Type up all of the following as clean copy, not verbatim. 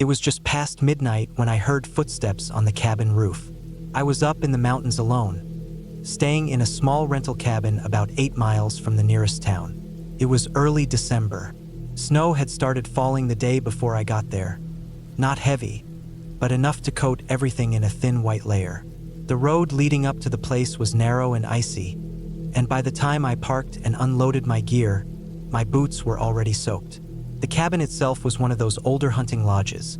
It was just past midnight when I heard footsteps on the cabin roof. I was up in the mountains alone, staying in a small rental cabin about 8 miles from the nearest town. It was early December. Snow had started falling the day before I got there. Not heavy, but enough to coat everything in a thin white layer. The road leading up to the place was narrow and icy, and by the time I parked and unloaded my gear, my boots were already soaked. The cabin itself was one of those older hunting lodges.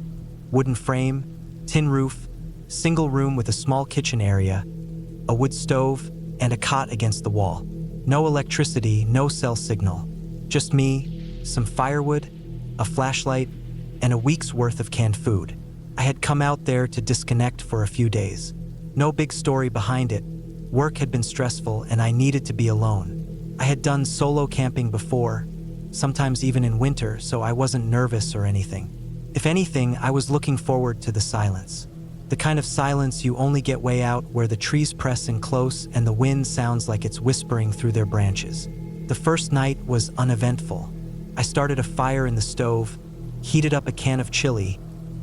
Wooden frame, tin roof, single room with a small kitchen area, a wood stove, and a cot against the wall. No electricity, no cell signal. Just me, some firewood, a flashlight, and a week's worth of canned food. I had come out there to disconnect for a few days. No big story behind it. Work had been stressful and I needed to be alone. I had done solo camping before, sometimes even in winter, so I wasn't nervous or anything. If anything, I was looking forward to the silence. The kind of silence you only get way out where the trees press in close and the wind sounds like it's whispering through their branches. The first night was uneventful. I started a fire in the stove, heated up a can of chili,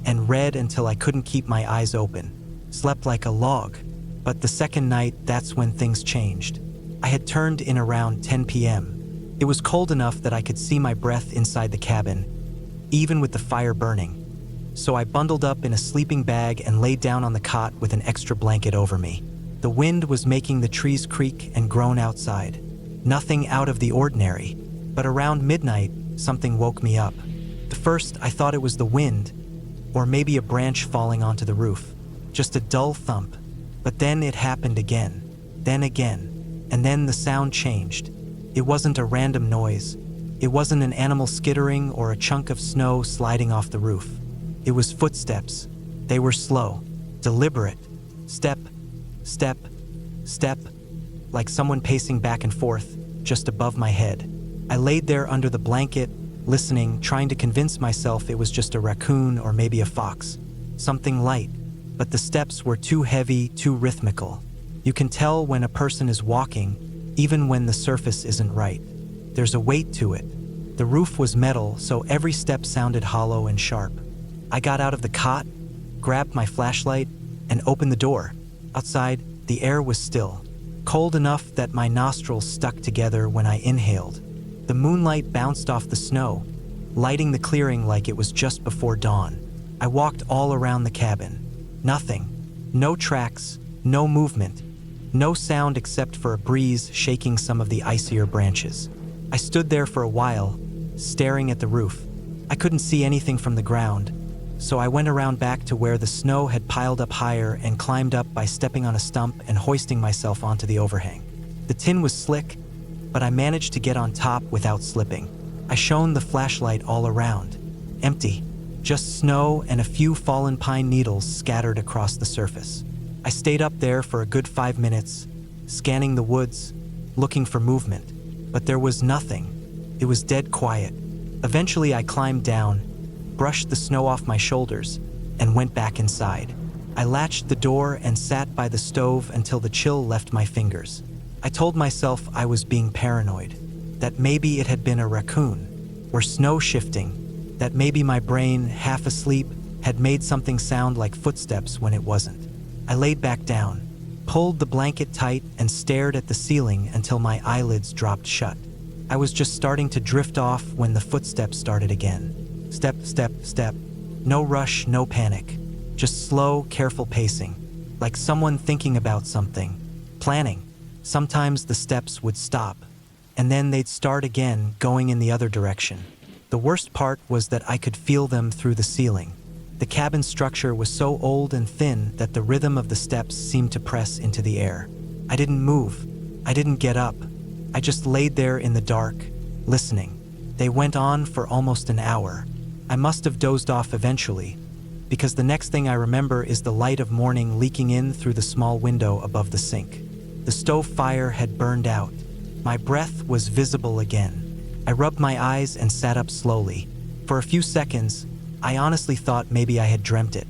and read until I couldn't keep my eyes open. Slept like a log. But the second night, that's when things changed. I had turned in around 10 p.m. It was cold enough that I could see my breath inside the cabin, even with the fire burning. So I bundled up in a sleeping bag and laid down on the cot with an extra blanket over me. The wind was making the trees creak and groan outside. Nothing out of the ordinary, but around midnight, something woke me up. At first, I thought it was the wind, or maybe a branch falling onto the roof. Just a dull thump. But then it happened again, and then the sound changed. It wasn't a random noise. It wasn't an animal skittering or a chunk of snow sliding off the roof. It was footsteps. They were slow, deliberate. Step, step, step, like someone pacing back and forth, just above my head. I laid there under the blanket, listening, trying to convince myself it was just a raccoon or maybe a fox. Something light. But the steps were too heavy, too rhythmical. You can tell when a person is walking, even when the surface isn't right. There's a weight to it. The roof was metal, so every step sounded hollow and sharp. I got out of the cot, grabbed my flashlight, and opened the door. Outside, the air was still, cold enough that my nostrils stuck together when I inhaled. The moonlight bounced off the snow, lighting the clearing like it was just before dawn. I walked all around the cabin. Nothing. No tracks, no movement, no sound except for a breeze shaking some of the icier branches. I stood there for a while, staring at the roof. I couldn't see anything from the ground, so I went around back to where the snow had piled up higher and climbed up by stepping on a stump and hoisting myself onto the overhang. The tin was slick, but I managed to get on top without slipping. I shone the flashlight all around. Empty. Just snow and a few fallen pine needles scattered across the surface. I stayed up there for a good 5 minutes, scanning the woods, looking for movement. But there was nothing. It was dead quiet. Eventually I climbed down, brushed the snow off my shoulders, and went back inside. I latched the door and sat by the stove until the chill left my fingers. I told myself I was being paranoid, that maybe it had been a raccoon, or snow shifting, that maybe my brain, half asleep, had made something sound like footsteps when it wasn't. I laid back down, pulled the blanket tight, and stared at the ceiling until my eyelids dropped shut. I was just starting to drift off when the footsteps started again. Step, step, step. No rush, no panic. Just slow, careful pacing, like someone thinking about something, planning. Sometimes the steps would stop, and then they'd start again, going in the other direction. The worst part was that I could feel them through the ceiling. The cabin structure was so old and thin that the rhythm of the steps seemed to press into the air. I didn't move. I didn't get up. I just laid there in the dark, listening. They went on for almost an hour. I must have dozed off eventually, because the next thing I remember is the light of morning leaking in through the small window above the sink. The stove fire had burned out. My breath was visible again. I rubbed my eyes and sat up slowly. For a few seconds, I honestly thought maybe I had dreamt it.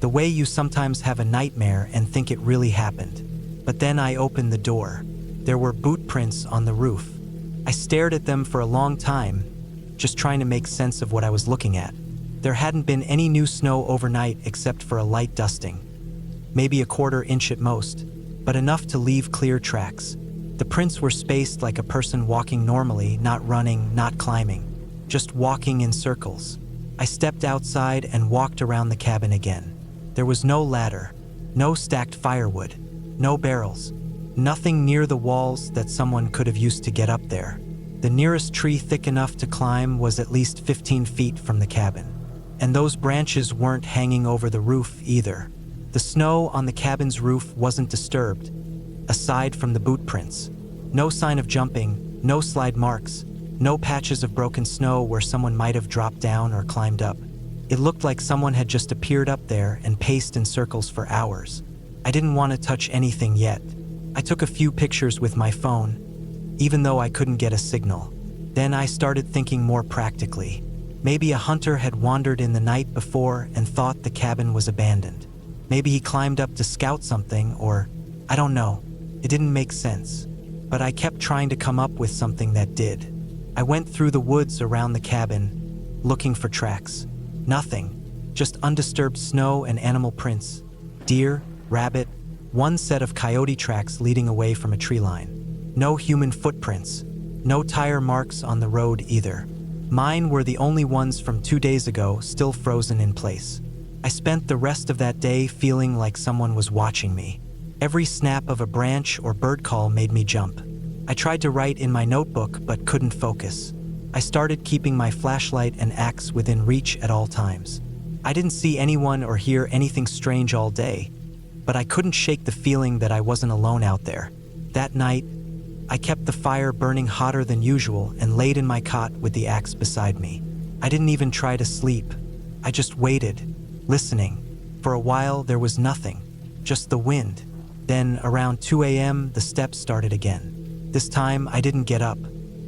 The way you sometimes have a nightmare and think it really happened. But then I opened the door. There were boot prints on the roof. I stared at them for a long time, just trying to make sense of what I was looking at. There hadn't been any new snow overnight except for a light dusting. Maybe a quarter inch at most, but enough to leave clear tracks. The prints were spaced like a person walking normally, not running, not climbing, just walking in circles. I stepped outside and walked around the cabin again. There was no ladder, no stacked firewood, no barrels, nothing near the walls that someone could have used to get up there. The nearest tree thick enough to climb was at least 15 feet from the cabin. And those branches weren't hanging over the roof either. The snow on the cabin's roof wasn't disturbed, aside from the boot prints. No sign of jumping, no slide marks, no patches of broken snow where someone might have dropped down or climbed up. It looked like someone had just appeared up there and paced in circles for hours. I didn't want to touch anything yet. I took a few pictures with my phone, even though I couldn't get a signal. Then I started thinking more practically. Maybe a hunter had wandered in the night before and thought the cabin was abandoned. Maybe he climbed up to scout something, or I don't know. It didn't make sense. But I kept trying to come up with something that did. I went through the woods around the cabin, looking for tracks. Nothing, just undisturbed snow and animal prints. Deer, rabbit, one set of coyote tracks leading away from a tree line. No human footprints, no tire marks on the road either. Mine were the only ones from 2 days ago, still frozen in place. I spent the rest of that day feeling like someone was watching me. Every snap of a branch or bird call made me jump. I tried to write in my notebook but couldn't focus. I started keeping my flashlight and axe within reach at all times. I didn't see anyone or hear anything strange all day, but I couldn't shake the feeling that I wasn't alone out there. That night, I kept the fire burning hotter than usual and laid in my cot with the axe beside me. I didn't even try to sleep. I just waited, listening. For a while, there was nothing, just the wind. Then, around 2 a.m., the steps started again. This time, I didn't get up.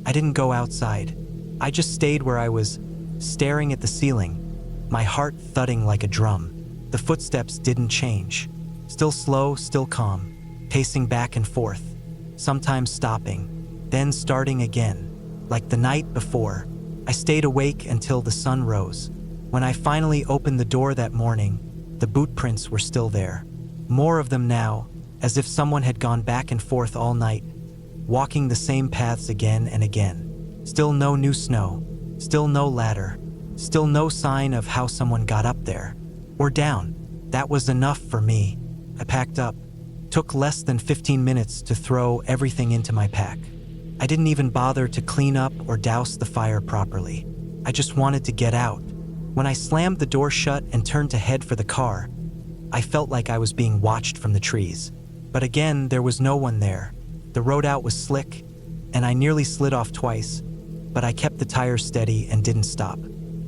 I didn't go outside. I just stayed where I was, staring at the ceiling, my heart thudding like a drum. The footsteps didn't change. Still slow, still calm, pacing back and forth, sometimes stopping, then starting again. Like the night before, I stayed awake until the sun rose. When I finally opened the door that morning, the boot prints were still there. More of them now, as if someone had gone back and forth all night, walking the same paths again and again. Still no new snow, still no ladder, still no sign of how someone got up there. Or down. That was enough for me. I packed up. Took less than 15 minutes to throw everything into my pack. I didn't even bother to clean up or douse the fire properly. I just wanted to get out. When I slammed the door shut and turned to head for the car, I felt like I was being watched from the trees. But again, there was no one there. The road out was slick, and I nearly slid off twice, but I kept the tires steady and didn't stop.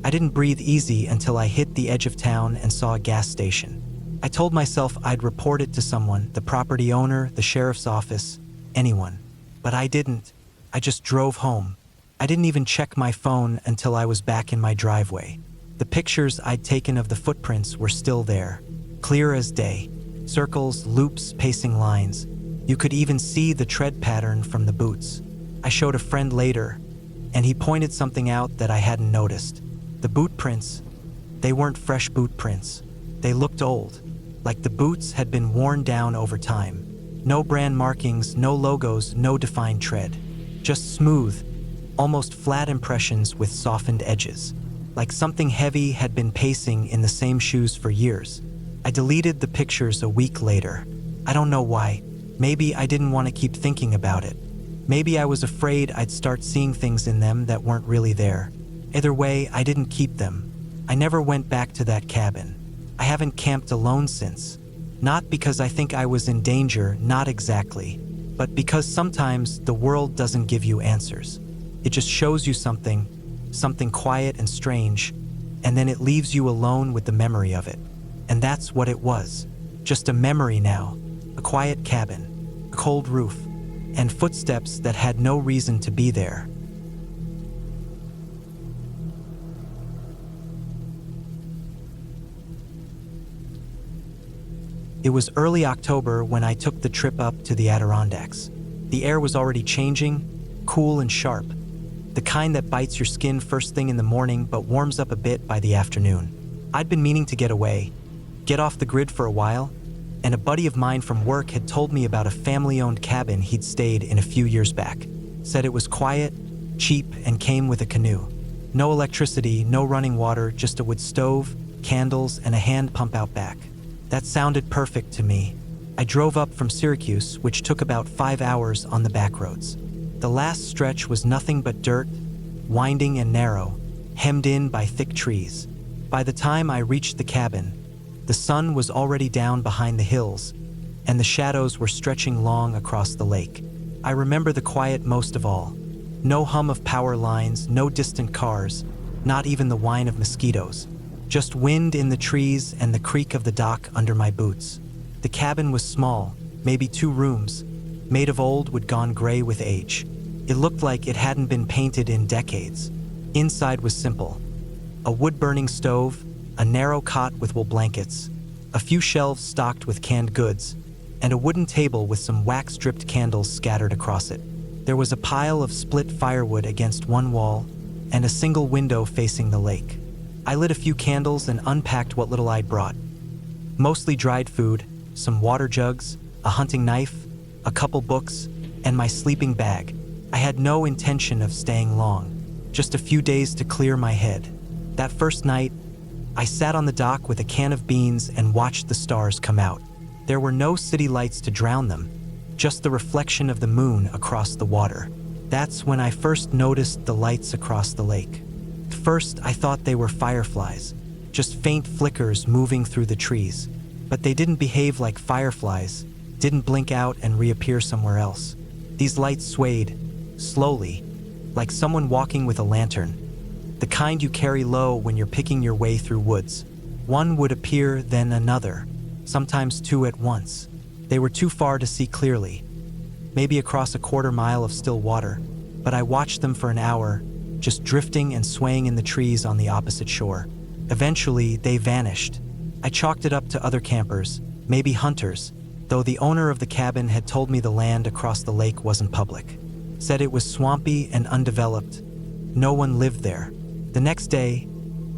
I didn't breathe easy until I hit the edge of town and saw a gas station. I told myself I'd report it to someone, the property owner, the sheriff's office, anyone. But I didn't. I just drove home. I didn't even check my phone until I was back in my driveway. The pictures I'd taken of the footprints were still there, clear as day. Circles, loops, pacing lines. You could even see the tread pattern from the boots. I showed a friend later, and he pointed something out that I hadn't noticed. The boot prints, they weren't fresh boot prints. They looked old, like the boots had been worn down over time. No brand markings, no logos, no defined tread. Just smooth, almost flat impressions with softened edges. Like something heavy had been pacing in the same shoes for years. I deleted the pictures a week later. I don't know why. Maybe I didn't want to keep thinking about it. Maybe I was afraid I'd start seeing things in them that weren't really there. Either way, I didn't keep them. I never went back to that cabin. I haven't camped alone since. Not because I think I was in danger, not exactly, but because sometimes the world doesn't give you answers. It just shows you something quiet and strange, and then it leaves you alone with the memory of it. And that's what it was. Just a memory now. A quiet cabin, a cold roof, and footsteps that had no reason to be there. It was early October when I took the trip up to the Adirondacks. The air was already changing, cool and sharp. the kind that bites your skin first thing in the morning but warms up a bit by the afternoon. I'd been meaning to get off the grid for a while, and a buddy of mine from work had told me about a family-owned cabin he'd stayed in a few years back. Said it was quiet, cheap, and came with a canoe. No electricity, no running water, just a wood stove, candles, and a hand pump out back. That sounded perfect to me. I drove up from Syracuse, which took about 5 hours on the back roads. The last stretch was nothing but dirt, winding and narrow, hemmed in by thick trees. By the time I reached the cabin, the sun was already down behind the hills, and the shadows were stretching long across the lake. I remember the quiet most of all. No hum of power lines, no distant cars, not even the whine of mosquitoes. Just wind in the trees and the creak of the dock under my boots. The cabin was small, maybe 2 rooms, made of old wood gone gray with age. It looked like it hadn't been painted in decades. Inside was simple. A wood-burning stove, a narrow cot with wool blankets, a few shelves stocked with canned goods, and a wooden table with some wax-dripped candles scattered across it. There was a pile of split firewood against one wall and a single window facing the lake. I lit a few candles and unpacked what little I'd brought. Mostly dried food, some water jugs, a hunting knife, a couple books, and my sleeping bag. I had no intention of staying long, just a few days to clear my head. That first night, I sat on the dock with a can of beans and watched the stars come out. There were no city lights to drown them, just the reflection of the moon across the water. That's when I first noticed the lights across the lake. First, I thought they were fireflies, just faint flickers moving through the trees. But they didn't behave like fireflies, didn't blink out and reappear somewhere else. These lights swayed, slowly, like someone walking with a lantern. The kind you carry low when you're picking your way through woods. One would appear, then another, sometimes 2 at once. They were too far to see clearly, maybe across a quarter mile of still water, but I watched them for an hour, just drifting and swaying in the trees on the opposite shore. Eventually, they vanished. I chalked it up to other campers, maybe hunters, though the owner of the cabin had told me the land across the lake wasn't public. Said it was swampy and undeveloped. No one lived there. The next day,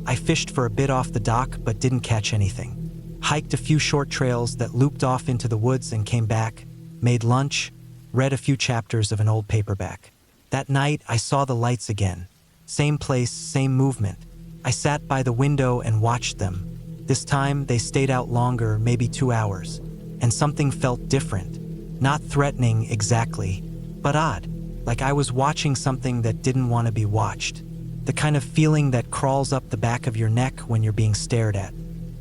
I fished for a bit off the dock but didn't catch anything. Hiked a few short trails that looped off into the woods and came back, made lunch, read a few chapters of an old paperback. That night, I saw the lights again. Same place, same movement. I sat by the window and watched them. This time, they stayed out longer, maybe 2 hours, and something felt different. Not threatening exactly, but odd, like I was watching something that didn't want to be watched. The kind of feeling that crawls up the back of your neck when you're being stared at.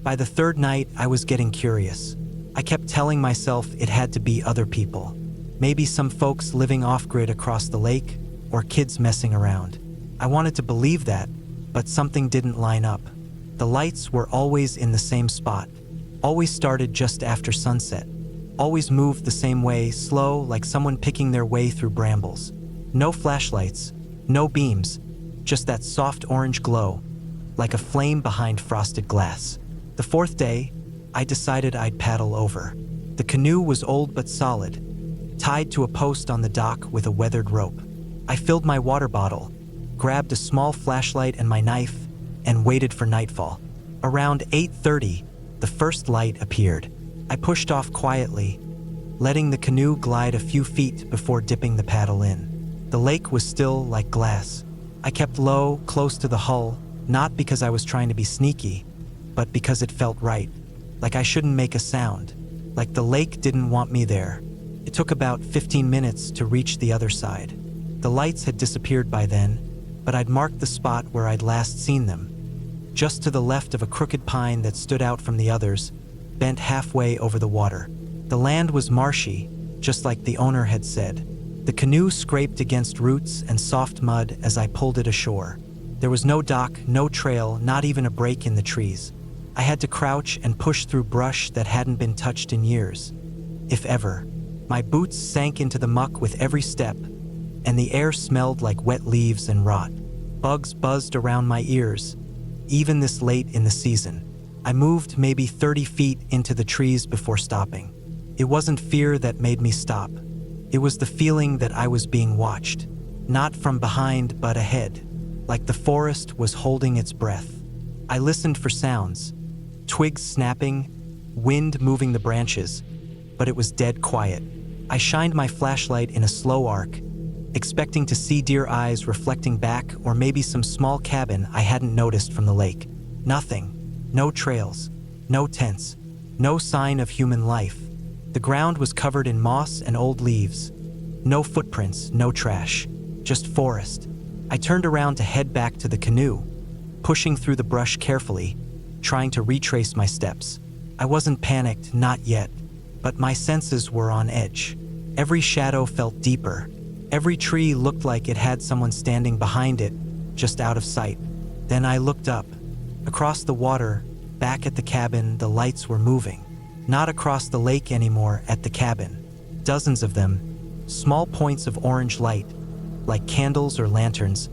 By the 3rd night, I was getting curious. I kept telling myself it had to be other people. Maybe some folks living off-grid across the lake, or kids messing around. I wanted to believe that, but something didn't line up. The lights were always in the same spot, always started just after sunset, always moved the same way, slow, like someone picking their way through brambles. No flashlights, no beams, just that soft orange glow, like a flame behind frosted glass. The 4th day, I decided I'd paddle over. The canoe was old but solid, tied to a post on the dock with a weathered rope. I filled my water bottle, grabbed a small flashlight and my knife, and waited for nightfall. Around 8:30, the first light appeared. I pushed off quietly, letting the canoe glide a few feet before dipping the paddle in. The lake was still like glass. I kept low, close to the hull, not because I was trying to be sneaky, but because it felt right. Like I shouldn't make a sound. Like the lake didn't want me there. It took about 15 minutes to reach the other side. The lights had disappeared by then, but I'd marked the spot where I'd last seen them. Just to the left of a crooked pine that stood out from the others, bent halfway over the water. The land was marshy, just like the owner had said. The canoe scraped against roots and soft mud as I pulled it ashore. There was no dock, no trail, not even a break in the trees. I had to crouch and push through brush that hadn't been touched in years, if ever. My boots sank into the muck with every step, and the air smelled like wet leaves and rot. Bugs buzzed around my ears, even this late in the season. I moved maybe 30 feet into the trees before stopping. It wasn't fear that made me stop. It was the feeling that I was being watched. Not from behind, but ahead, like the forest was holding its breath. I listened for sounds, twigs snapping, wind moving the branches, but it was dead quiet. I shined my flashlight in a slow arc, expecting to see deer eyes reflecting back or maybe some small cabin I hadn't noticed from the lake. Nothing. No trails. No tents. No sign of human life. The ground was covered in moss and old leaves. No footprints, no trash. Just forest. I turned around to head back to the canoe, pushing through the brush carefully, trying to retrace my steps. I wasn't panicked, not yet, but my senses were on edge. Every shadow felt deeper. Every tree looked like it had someone standing behind it, just out of sight. Then I looked up. Across the water, back at the cabin, the lights were moving. Not across the lake anymore, at the cabin. Dozens of them, small points of orange light, like candles or lanterns,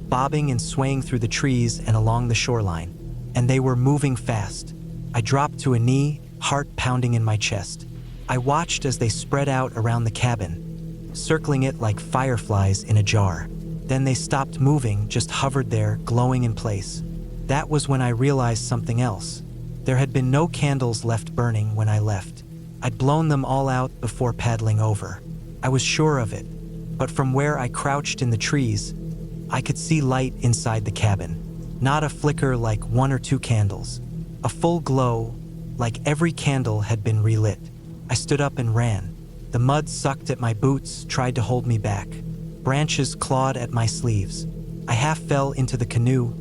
bobbing and swaying through the trees and along the shoreline. And they were moving fast. I dropped to a knee, heart pounding in my chest. I watched as they spread out around the cabin, circling it like fireflies in a jar. Then they stopped moving, just hovered there, glowing in place. That was when I realized something else. There had been no candles left burning when I left. I'd blown them all out before paddling over. I was sure of it. But from where I crouched in the trees, I could see light inside the cabin. Not a flicker like one or two candles. A full glow, like every candle had been relit. I stood up and ran. The mud sucked at my boots, tried to hold me back. Branches clawed at my sleeves. I half fell into the canoe,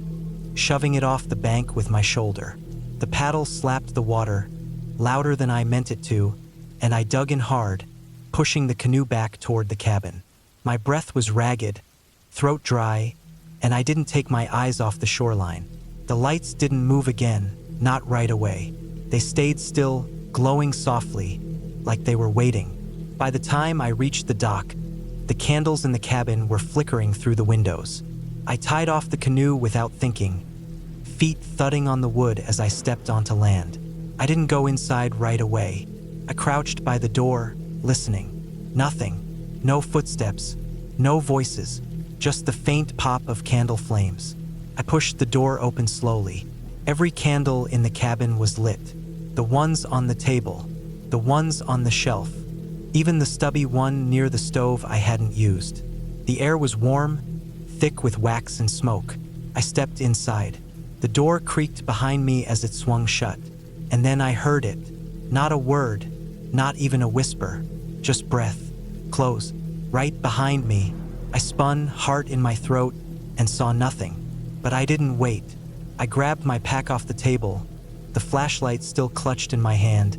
shoving it off the bank with my shoulder. The paddle slapped the water, louder than I meant it to, and I dug in hard, pushing the canoe back toward the cabin. My breath was ragged, throat dry, and I didn't take my eyes off the shoreline. The lights didn't move again, not right away. They stayed still, glowing softly, like they were waiting. By the time I reached the dock, the candles in the cabin were flickering through the windows. I tied off the canoe without thinking, feet thudding on the wood as I stepped onto land. I didn't go inside right away. I crouched by the door, listening. Nothing. No footsteps. No voices. Just the faint pop of candle flames. I pushed the door open slowly. Every candle in the cabin was lit. The ones on the table. The ones on the shelf. Even the stubby one near the stove I hadn't used. The air was warm, thick with wax and smoke. I stepped inside. The door creaked behind me as it swung shut. And then I heard it. Not a word, not even a whisper. Just breath. Close. Right behind me. I spun, heart in my throat, and saw nothing. But I didn't wait. I grabbed my pack off the table, the flashlight still clutched in my hand,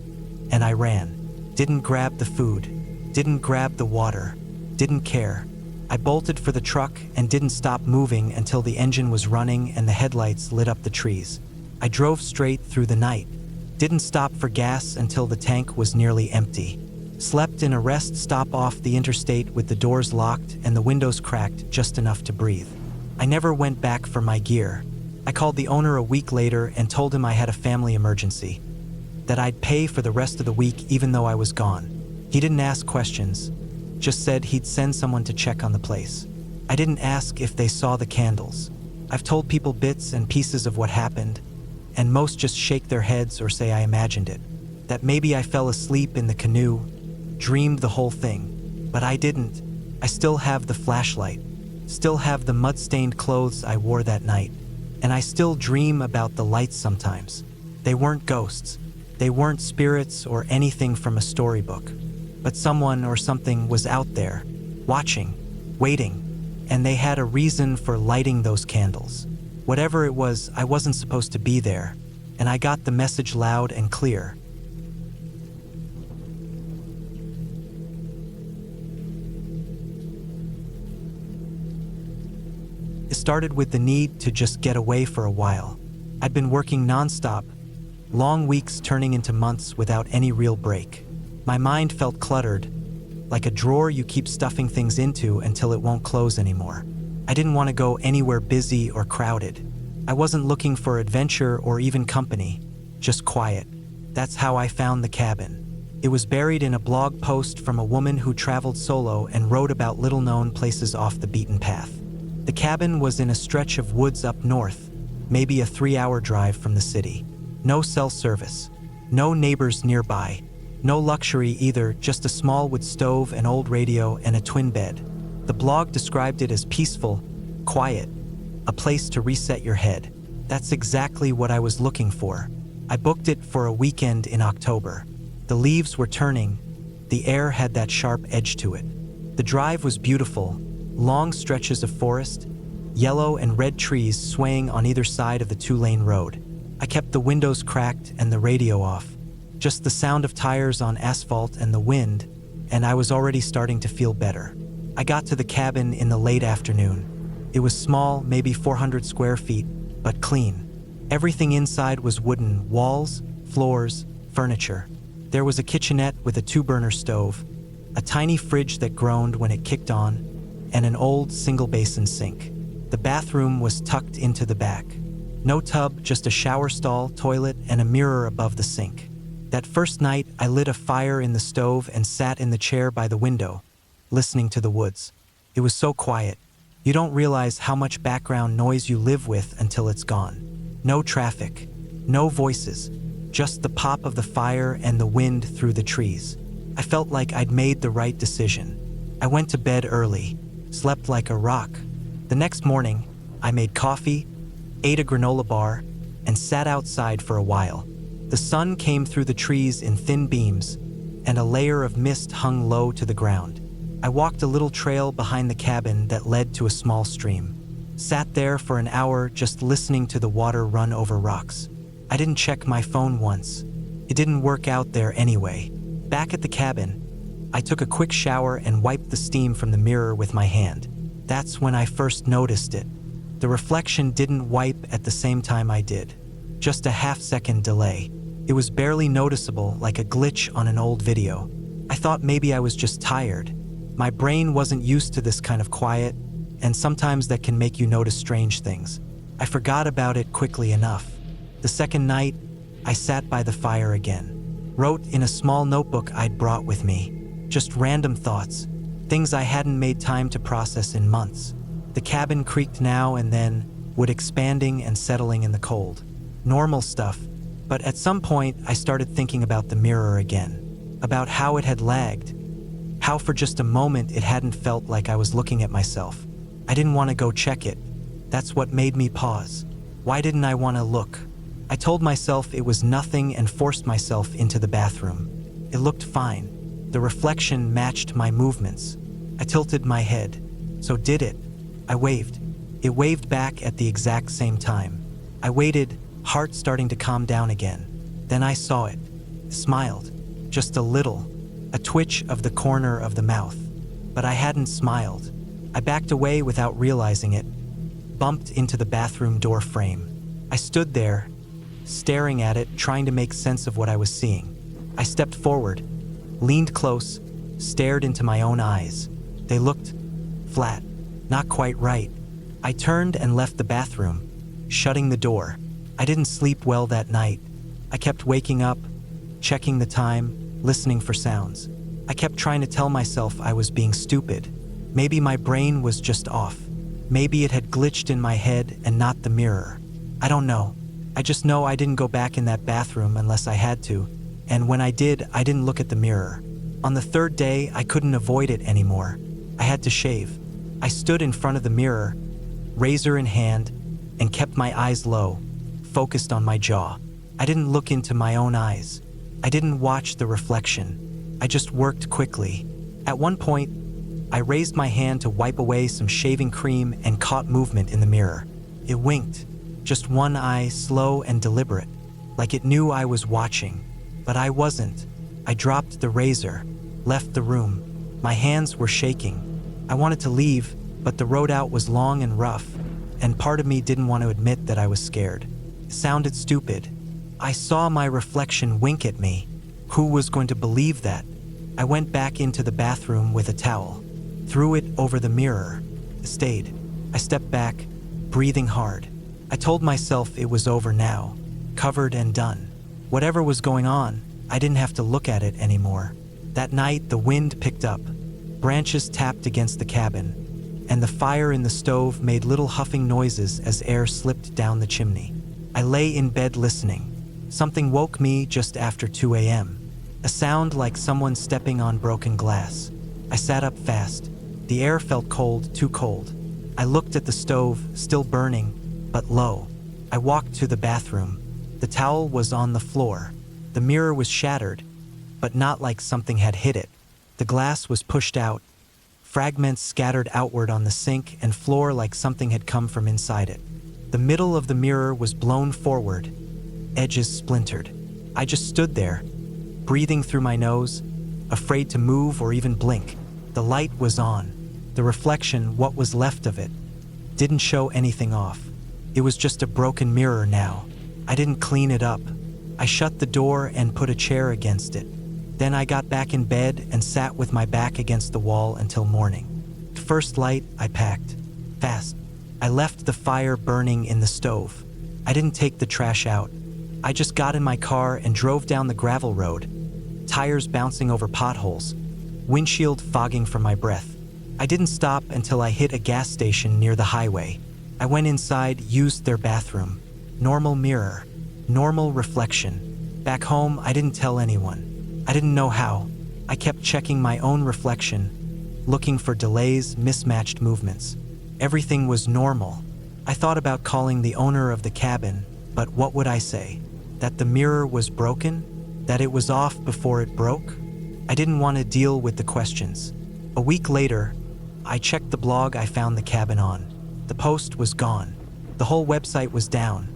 and I ran. Didn't grab the food. Didn't grab the water. Didn't care. I bolted for the truck and didn't stop moving until the engine was running and the headlights lit up the trees. I drove straight through the night. Didn't stop for gas until the tank was nearly empty. Slept in a rest stop off the interstate with the doors locked and the windows cracked just enough to breathe. I never went back for my gear. I called the owner a week later and told him I had a family emergency, that I'd pay for the rest of the week even though I was gone. He didn't ask questions, just said he'd send someone to check on the place. I didn't ask if they saw the candles. I've told people bits and pieces of what happened, and most just shake their heads or say I imagined it. That maybe I fell asleep in the canoe, dreamed the whole thing. But I didn't. I still have the flashlight, still have the mud-stained clothes I wore that night, and I still dream about the lights sometimes. They weren't ghosts. They weren't spirits or anything from a storybook. But someone or something was out there, watching, waiting, and they had a reason for lighting those candles. Whatever it was, I wasn't supposed to be there, and I got the message loud and clear. It started with the need to just get away for a while. I'd been working nonstop, long weeks turning into months without any real break. My mind felt cluttered, like a drawer you keep stuffing things into until it won't close anymore. I didn't want to go anywhere busy or crowded. I wasn't looking for adventure or even company, just quiet. That's how I found the cabin. It was buried in a blog post from a woman who traveled solo and wrote about little-known places off the beaten path. The cabin was in a stretch of woods up north, maybe a 3-hour drive from the city. No cell service, no neighbors nearby, no luxury either, just a small wood stove, an old radio, and a twin bed. The blog described it as peaceful, quiet, a place to reset your head. That's exactly what I was looking for. I booked it for a weekend in October. The leaves were turning. The air had that sharp edge to it. The drive was beautiful, long stretches of forest, yellow and red trees swaying on either side of the 2-lane road. I kept the windows cracked and the radio off. Just the sound of tires on asphalt and the wind, and I was already starting to feel better. I got to the cabin in the late afternoon. It was small, maybe 400 square feet, but clean. Everything inside was wooden: walls, floors, furniture. There was a kitchenette with a 2-burner stove, a tiny fridge that groaned when it kicked on, and an old single-basin sink. The bathroom was tucked into the back. No tub, just a shower stall, toilet, and a mirror above the sink. That first night, I lit a fire in the stove and sat in the chair by the window, listening to the woods. It was so quiet. You don't realize how much background noise you live with until it's gone. No traffic, no voices, just the pop of the fire and the wind through the trees. I felt like I'd made the right decision. I went to bed early, slept like a rock. The next morning, I made coffee, ate a granola bar, and sat outside for a while. The sun came through the trees in thin beams, and a layer of mist hung low to the ground. I walked a little trail behind the cabin that led to a small stream. Sat there for an hour just listening to the water run over rocks. I didn't check my phone once. It didn't work out there anyway. Back at the cabin, I took a quick shower and wiped the steam from the mirror with my hand. That's when I first noticed it. The reflection didn't wipe at the same time I did. Just a half-second delay. It was barely noticeable, like a glitch on an old video. I thought maybe I was just tired. My brain wasn't used to this kind of quiet, and sometimes that can make you notice strange things. I forgot about it quickly enough. The second night, I sat by the fire again. Wrote in a small notebook I'd brought with me. Just random thoughts, things I hadn't made time to process in months. The cabin creaked now and then, wood expanding and settling in the cold. Normal stuff, but at some point I started thinking about the mirror again. About how it had lagged. How for just a moment it hadn't felt like I was looking at myself. I didn't want to go check it. That's what made me pause. Why didn't I want to look? I told myself it was nothing and forced myself into the bathroom. It looked fine. The reflection matched my movements. I tilted my head. So did it. I waved. It waved back at the exact same time. I waited, heart starting to calm down again. Then I saw it. Smiled. Just a little. A twitch of the corner of the mouth. But I hadn't smiled. I backed away without realizing it. Bumped into the bathroom door frame. I stood there, staring at it, trying to make sense of what I was seeing. I stepped forward, leaned close, stared into my own eyes. They looked flat, not quite right. I turned and left the bathroom, shutting the door. I didn't sleep well that night. I kept waking up, checking the time, listening for sounds. I kept trying to tell myself I was being stupid. Maybe my brain was just off. Maybe it had glitched in my head and not the mirror. I don't know. I just know I didn't go back in that bathroom unless I had to, and when I did, I didn't look at the mirror. On the third day, I couldn't avoid it anymore. I had to shave. I stood in front of the mirror, razor in hand, and kept my eyes low, focused on my jaw. I didn't look into my own eyes. I didn't watch the reflection. I just worked quickly. At one point, I raised my hand to wipe away some shaving cream and caught movement in the mirror. It winked. Just one eye, slow and deliberate, like it knew I was watching. But I wasn't. I dropped the razor, left the room. My hands were shaking. I wanted to leave, but the road out was long and rough, and part of me didn't want to admit that I was scared. It sounded stupid. I saw my reflection wink at me. Who was going to believe that? I went back into the bathroom with a towel, threw it over the mirror, stayed. I stepped back, breathing hard. I told myself it was over now, covered and done. Whatever was going on, I didn't have to look at it anymore. That night, the wind picked up. Branches tapped against the cabin, and the fire in the stove made little huffing noises as air slipped down the chimney. I lay in bed listening. Something woke me just after 2 a.m. A sound like someone stepping on broken glass. I sat up fast. The air felt cold, too cold. I looked at the stove, still burning, but low. I walked to the bathroom. The towel was on the floor. The mirror was shattered, but not like something had hit it. The glass was pushed out, fragments scattered outward on the sink and floor like something had come from inside it. The middle of the mirror was blown forward, edges splintered. I just stood there, breathing through my nose, afraid to move or even blink. The light was on. The reflection, what was left of it, didn't show anything off. It was just a broken mirror now. I didn't clean it up. I shut the door and put a chair against it. Then I got back in bed and sat with my back against the wall until morning. First light, I packed. Fast. I left the fire burning in the stove. I didn't take the trash out. I just got in my car and drove down the gravel road, tires bouncing over potholes, windshield fogging from my breath. I didn't stop until I hit a gas station near the highway. I went inside, used their bathroom. Normal mirror, normal reflection. Back home, I didn't tell anyone. I didn't know how. I kept checking my own reflection, looking for delays, mismatched movements. Everything was normal. I thought about calling the owner of the cabin, but what would I say? That the mirror was broken? That it was off before it broke? I didn't want to deal with the questions. A week later, I checked the blog I found the cabin on. The post was gone. The whole website was down.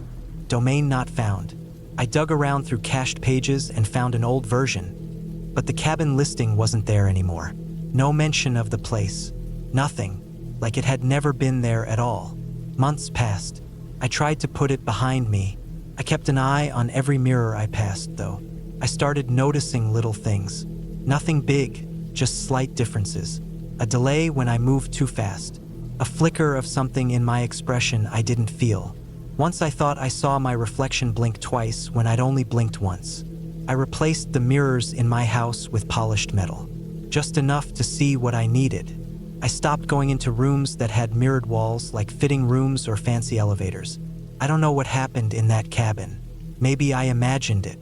Domain not found. I dug around through cached pages and found an old version. But the cabin listing wasn't there anymore. No mention of the place. Nothing. Like it had never been there at all. Months passed. I tried to put it behind me. I kept an eye on every mirror I passed, though. I started noticing little things. Nothing big, just slight differences. A delay when I moved too fast. A flicker of something in my expression I didn't feel. Once I thought I saw my reflection blink twice when I'd only blinked once. I replaced the mirrors in my house with polished metal. Just enough to see what I needed. I stopped going into rooms that had mirrored walls like fitting rooms or fancy elevators. I don't know what happened in that cabin. Maybe I imagined it.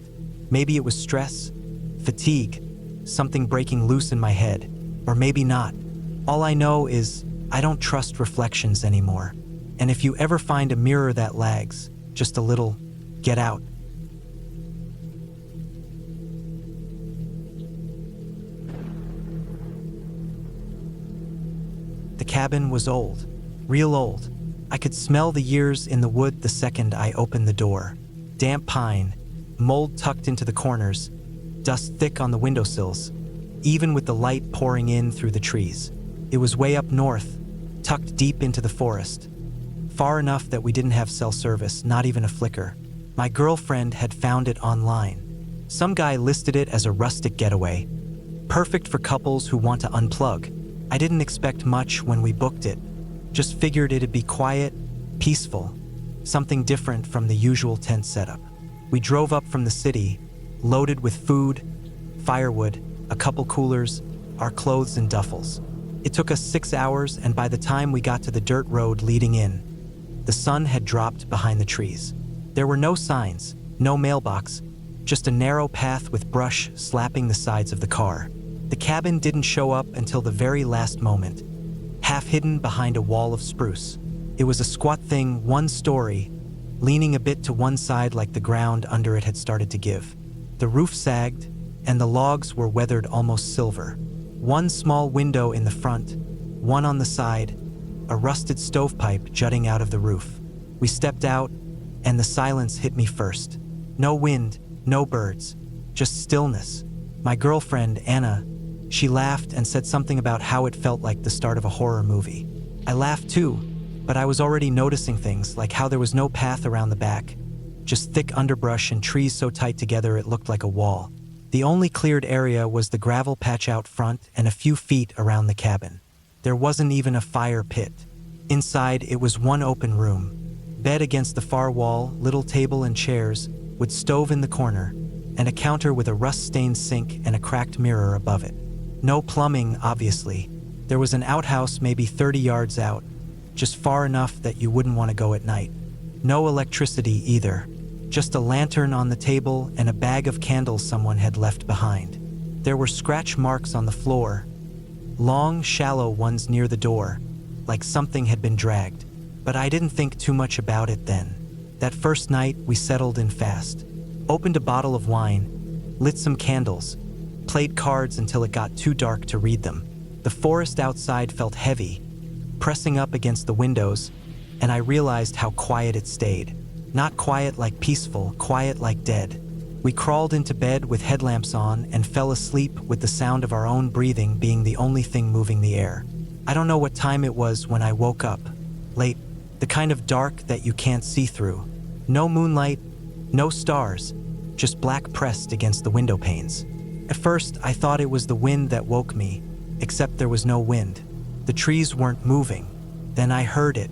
Maybe it was stress, fatigue, something breaking loose in my head. Or maybe not. All I know is I don't trust reflections anymore. And if you ever find a mirror that lags, just a little, get out. The cabin was old, real old. I could smell the years in the wood the second I opened the door. Damp pine, mold tucked into the corners, dust thick on the windowsills, even with the light pouring in through the trees. It was way up north, tucked deep into the forest. Far enough that we didn't have cell service, not even a flicker. My girlfriend had found it online. Some guy listed it as a rustic getaway, perfect for couples who want to unplug. I didn't expect much when we booked it. Just figured it'd be quiet, peaceful, something different from the usual tent setup. We drove up from the city, loaded with food, firewood, a couple coolers, our clothes and duffels. It took us 6 hours, and by the time we got to the dirt road leading in, the sun had dropped behind the trees. There were no signs, no mailbox, just a narrow path with brush slapping the sides of the car. The cabin didn't show up until the very last moment, half hidden behind a wall of spruce. It was a squat thing, one story, leaning a bit to one side like the ground under it had started to give. The roof sagged, and the logs were weathered almost silver. One small window in the front, one on the side, a rusted stovepipe jutting out of the roof. We stepped out, and the silence hit me first. No wind, no birds, just stillness. My girlfriend, Anna, she laughed and said something about how it felt like the start of a horror movie. I laughed too, but I was already noticing things like how there was no path around the back, just thick underbrush and trees so tight together it looked like a wall. The only cleared area was the gravel patch out front and a few feet around the cabin. There wasn't even a fire pit. Inside, it was one open room. Bed against the far wall, little table and chairs, with stove in the corner. and a counter with a rust-stained sink and a cracked mirror above it. No plumbing, obviously. There was an outhouse maybe 30 yards out, just far enough that you wouldn't want to go at night. No electricity either, just a lantern on the table and a bag of candles someone had left behind. There were scratch marks on the floor, long, shallow ones near the door, like something had been dragged. But I didn't think too much about it then. That first night, we settled in fast. Opened a bottle of wine, lit some candles, played cards until it got too dark to read them. The forest outside felt heavy, pressing up against the windows, and I realized how quiet it stayed. Not quiet like peaceful, quiet like dead. We crawled into bed with headlamps on and fell asleep with the sound of our own breathing being the only thing moving the air. I don't know what time it was when I woke up. Late, the kind of dark that you can't see through. No moonlight, no stars, just black pressed against the window panes. At first, I thought it was the wind that woke me, except there was no wind. The trees weren't moving. Then I heard it.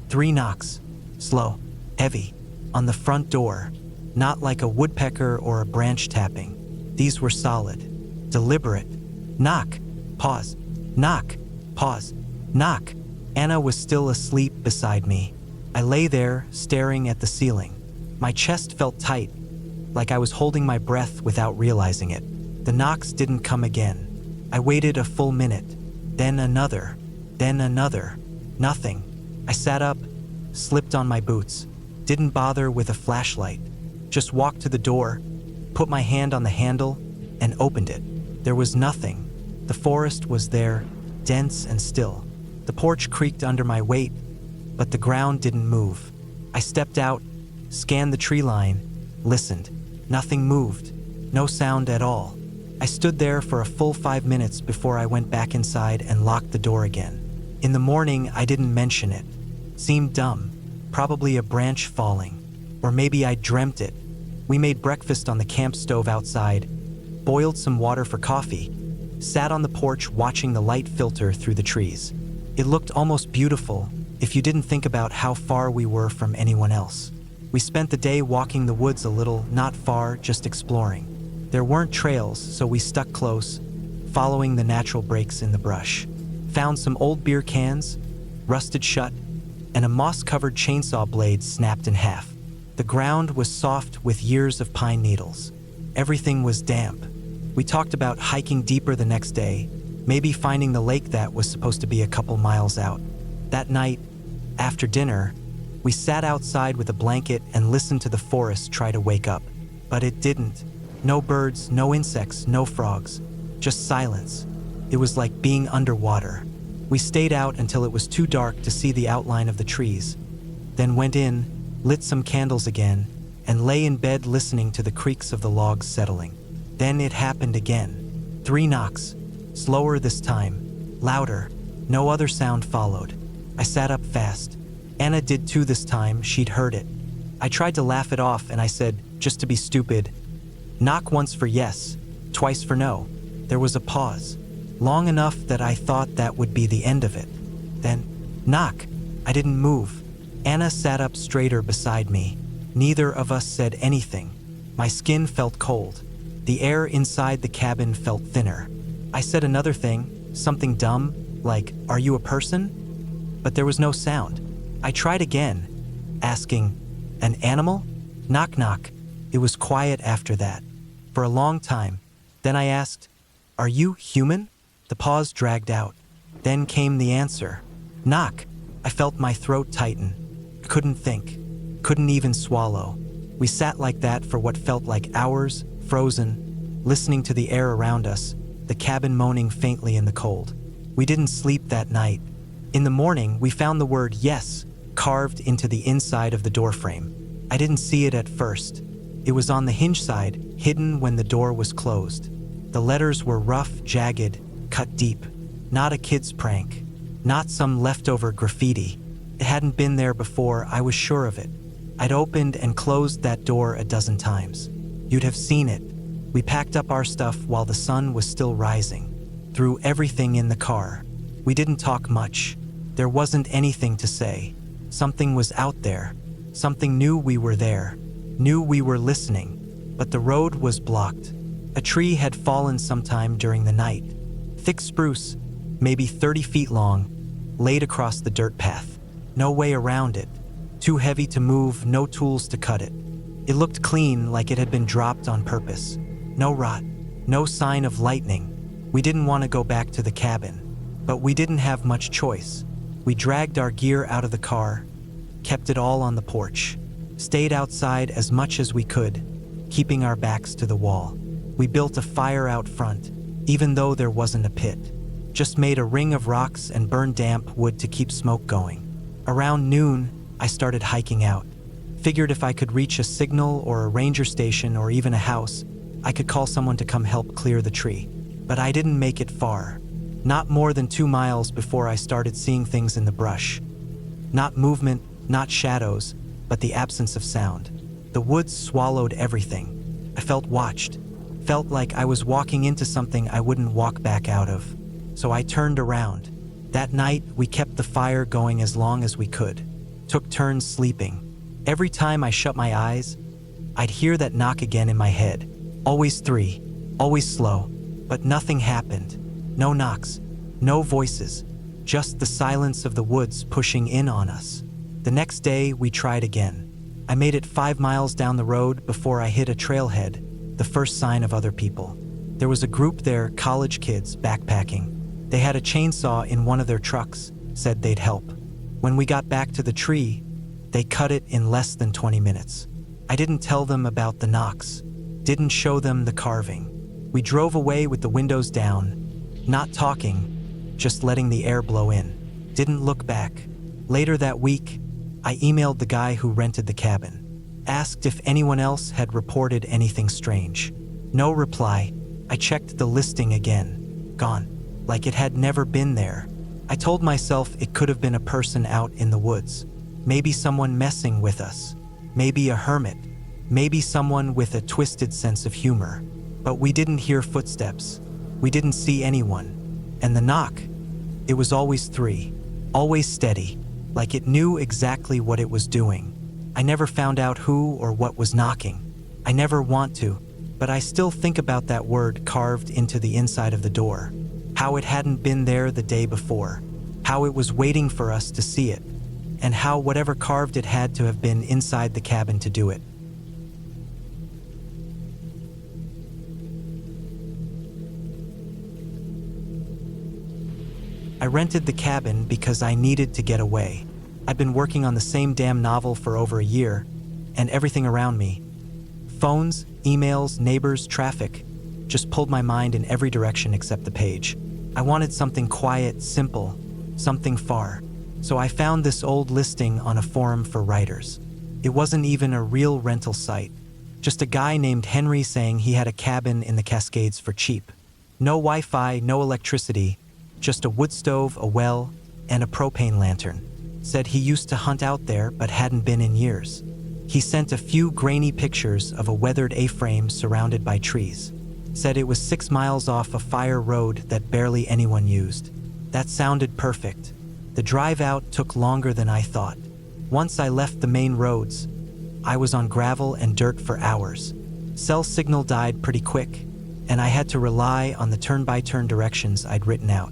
3 knocks, slow, heavy, on the front door. Not like a woodpecker or a branch tapping. These were solid, deliberate. Knock, pause, knock, pause, knock. Anna was still asleep beside me. I lay there, staring at the ceiling. My chest felt tight, like I was holding my breath without realizing it. The knocks didn't come again. I waited a full minute, then another, then another. Nothing. I sat up, slipped on my boots, didn't bother with a flashlight. Just walked to the door, put my hand on the handle, and opened it. There was nothing. The forest was there, dense and still. The porch creaked under my weight, but the ground didn't move. I stepped out, scanned the tree line, listened. Nothing moved. No sound at all. I stood there for a full 5 minutes before I went back inside and locked the door again. In the morning, I didn't mention it. Seemed dumb. Probably a branch falling. Or maybe I dreamt it. We made breakfast on the camp stove outside, boiled some water for coffee, sat on the porch watching the light filter through the trees. It looked almost beautiful if you didn't think about how far we were from anyone else. We spent the day walking the woods a little, not far, just exploring. There weren't trails, so we stuck close, following the natural breaks in the brush. Found some old beer cans, rusted shut, and a moss-covered chainsaw blade snapped in half. The ground was soft with years of pine needles. Everything was damp. We talked about hiking deeper the next day, maybe finding the lake that was supposed to be a couple miles out. That night, after dinner, we sat outside with a blanket and listened to the forest try to wake up. But it didn't. No birds, no insects, no frogs. Just silence. It was like being underwater. We stayed out until it was too dark to see the outline of the trees, then went in, lit some candles again, and lay in bed listening to the creaks of the logs settling. Then it happened again. 3 knocks. Slower this time. Louder. No other sound followed. I sat up fast. Anna did too this time. She'd heard it. I tried to laugh it off and I said, just to be stupid, knock once for yes, twice for no. There was a pause. Long enough that I thought that would be the end of it. Then, knock. I didn't move. Anna sat up straighter beside me. Neither of us said anything. My skin felt cold. The air inside the cabin felt thinner. I said another thing, something dumb, like, "Are you a person?" But there was no sound. I tried again, asking, "An animal?" Knock, knock. It was quiet after that, for a long time. Then I asked, "Are you human?" The pause dragged out. Then came the answer. Knock. I felt my throat tighten. Couldn't think. Couldn't even swallow. We sat like that for what felt like hours, frozen, listening to the air around us, the cabin moaning faintly in the cold. We didn't sleep that night. In the morning, we found the word yes carved into the inside of the doorframe. I didn't see it at first. It was on the hinge side, hidden when the door was closed. The letters were rough, jagged, cut deep. Not a kid's prank. Not some leftover graffiti. It hadn't been there before, I was sure of it. I'd opened and closed that door a dozen times. You'd have seen it. We packed up our stuff while the sun was still rising. Threw everything in the car. We didn't talk much. There wasn't anything to say. Something was out there. Something knew we were there. Knew we were listening. but the road was blocked. A tree had fallen sometime during the night. Thick spruce, maybe 30 feet long, laid across the dirt path. No way around it. Too heavy to move, no tools to cut it. It looked clean, like it had been dropped on purpose. No rot, no sign of lightning. We didn't want to go back to the cabin, but we didn't have much choice. We dragged our gear out of the car, kept it all on the porch, stayed outside as much as we could, keeping our backs to the wall. We built a fire out front, even though there wasn't a pit. Just made a ring of rocks and burned damp wood to keep smoke going. Around noon, I started hiking out. Figured if I could reach a signal or a ranger station or even a house, I could call someone to come help clear the tree. But I didn't make it far. Not more than 2 miles before I started seeing things in the brush. Not movement, not shadows, but the absence of sound. The woods swallowed everything. I felt watched. Felt like I was walking into something I wouldn't walk back out of. So I turned around. That night, we kept the fire going as long as we could. Took turns sleeping. Every time I shut my eyes, I'd hear that knock again in my head. Always 3, always slow, but nothing happened. No knocks, no voices, just the silence of the woods pushing in on us. The next day, we tried again. I made it 5 miles down the road before I hit a trailhead, the first sign of other people. There was a group there, college kids, backpacking. They had a chainsaw in one of their trucks, said they'd help. When we got back to the tree, they cut it in less than 20 minutes. I didn't tell them about the knocks, didn't show them the carving. We drove away with the windows down, not talking, just letting the air blow in. Didn't look back. Later that week, I emailed the guy who rented the cabin. Asked if anyone else had reported anything strange. No reply. I checked the listing again. Gone. Like it had never been there. I told myself it could have been a person out in the woods. Maybe someone messing with us. Maybe a hermit. Maybe someone with a twisted sense of humor. But we didn't hear footsteps. We didn't see anyone. And the knock, it was always 3. Always steady. Like it knew exactly what it was doing. I never found out who or what was knocking. I never want to, but I still think about that word carved into the inside of the door. How it hadn't been there the day before. How it was waiting for us to see it. And how whatever carved it had to have been inside the cabin to do it. I rented the cabin because I needed to get away. I'd been working on the same damn novel for over a year, and everything around me, phones, emails, neighbors, traffic, just pulled my mind in every direction except the page. I wanted something quiet, simple, something far. So I found this old listing on a forum for writers. It wasn't even a real rental site, just a guy named Henry saying he had a cabin in the Cascades for cheap. No Wi-Fi, no electricity, just a wood stove, a well, and a propane lantern. Said he used to hunt out there but hadn't been in years. He sent a few grainy pictures of a weathered A-frame surrounded by trees. Said it was 6 miles off a fire road that barely anyone used. That sounded perfect. The drive out took longer than I thought. Once I left the main roads, I was on gravel and dirt for hours. Cell signal died pretty quick, and I had to rely on the turn-by-turn directions I'd written out.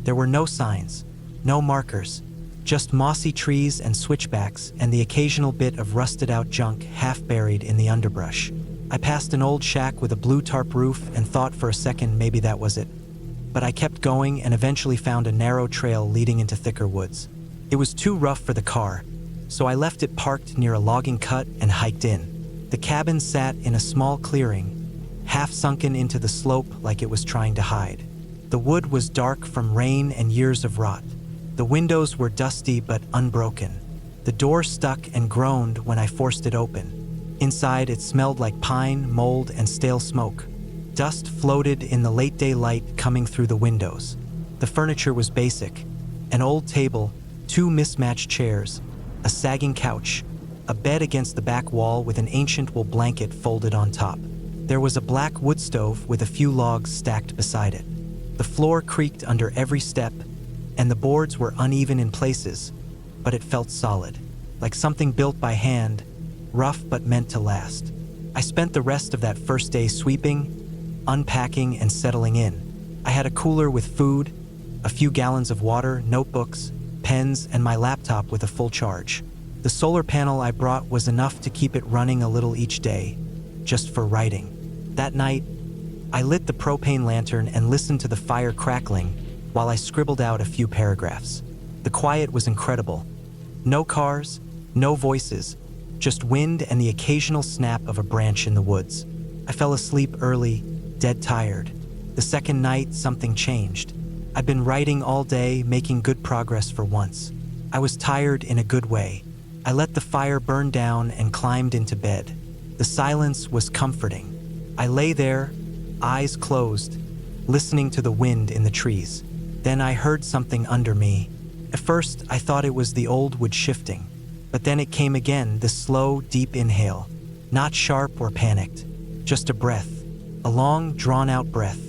There were no signs, no markers, just mossy trees and switchbacks and the occasional bit of rusted-out junk half buried in the underbrush. I passed an old shack with a blue tarp roof and thought for a second maybe that was it. But I kept going and eventually found a narrow trail leading into thicker woods. It was too rough for the car, so I left it parked near a logging cut and hiked in. The cabin sat in a small clearing, half sunken into the slope like it was trying to hide. The wood was dark from rain and years of rot. The windows were dusty but unbroken. The door stuck and groaned when I forced it open. Inside, it smelled like pine, mold, and stale smoke. Dust floated in the late daylight coming through the windows. The furniture was basic. An old table, 2 mismatched chairs, a sagging couch, a bed against the back wall with an ancient wool blanket folded on top. There was a black wood stove with a few logs stacked beside it. The floor creaked under every step, and the boards were uneven in places, but it felt solid, like something built by hand, rough but meant to last. I spent the rest of that first day sweeping, unpacking, and settling in. I had a cooler with food, a few gallons of water, notebooks, pens, and my laptop with a full charge. The solar panel I brought was enough to keep it running a little each day, just for writing. That night, I lit the propane lantern and listened to the fire crackling while I scribbled out a few paragraphs. The quiet was incredible. No cars, no voices, just wind and the occasional snap of a branch in the woods. I fell asleep early, dead tired. The second night, something changed. I'd been writing all day, making good progress for once. I was tired in a good way. I let the fire burn down and climbed into bed. The silence was comforting. I lay there, eyes closed, listening to the wind in the trees. Then I heard something under me. At first, I thought it was the old wood shifting. But then it came again, the slow, deep inhale. Not sharp or panicked, just a breath. A long, drawn-out breath,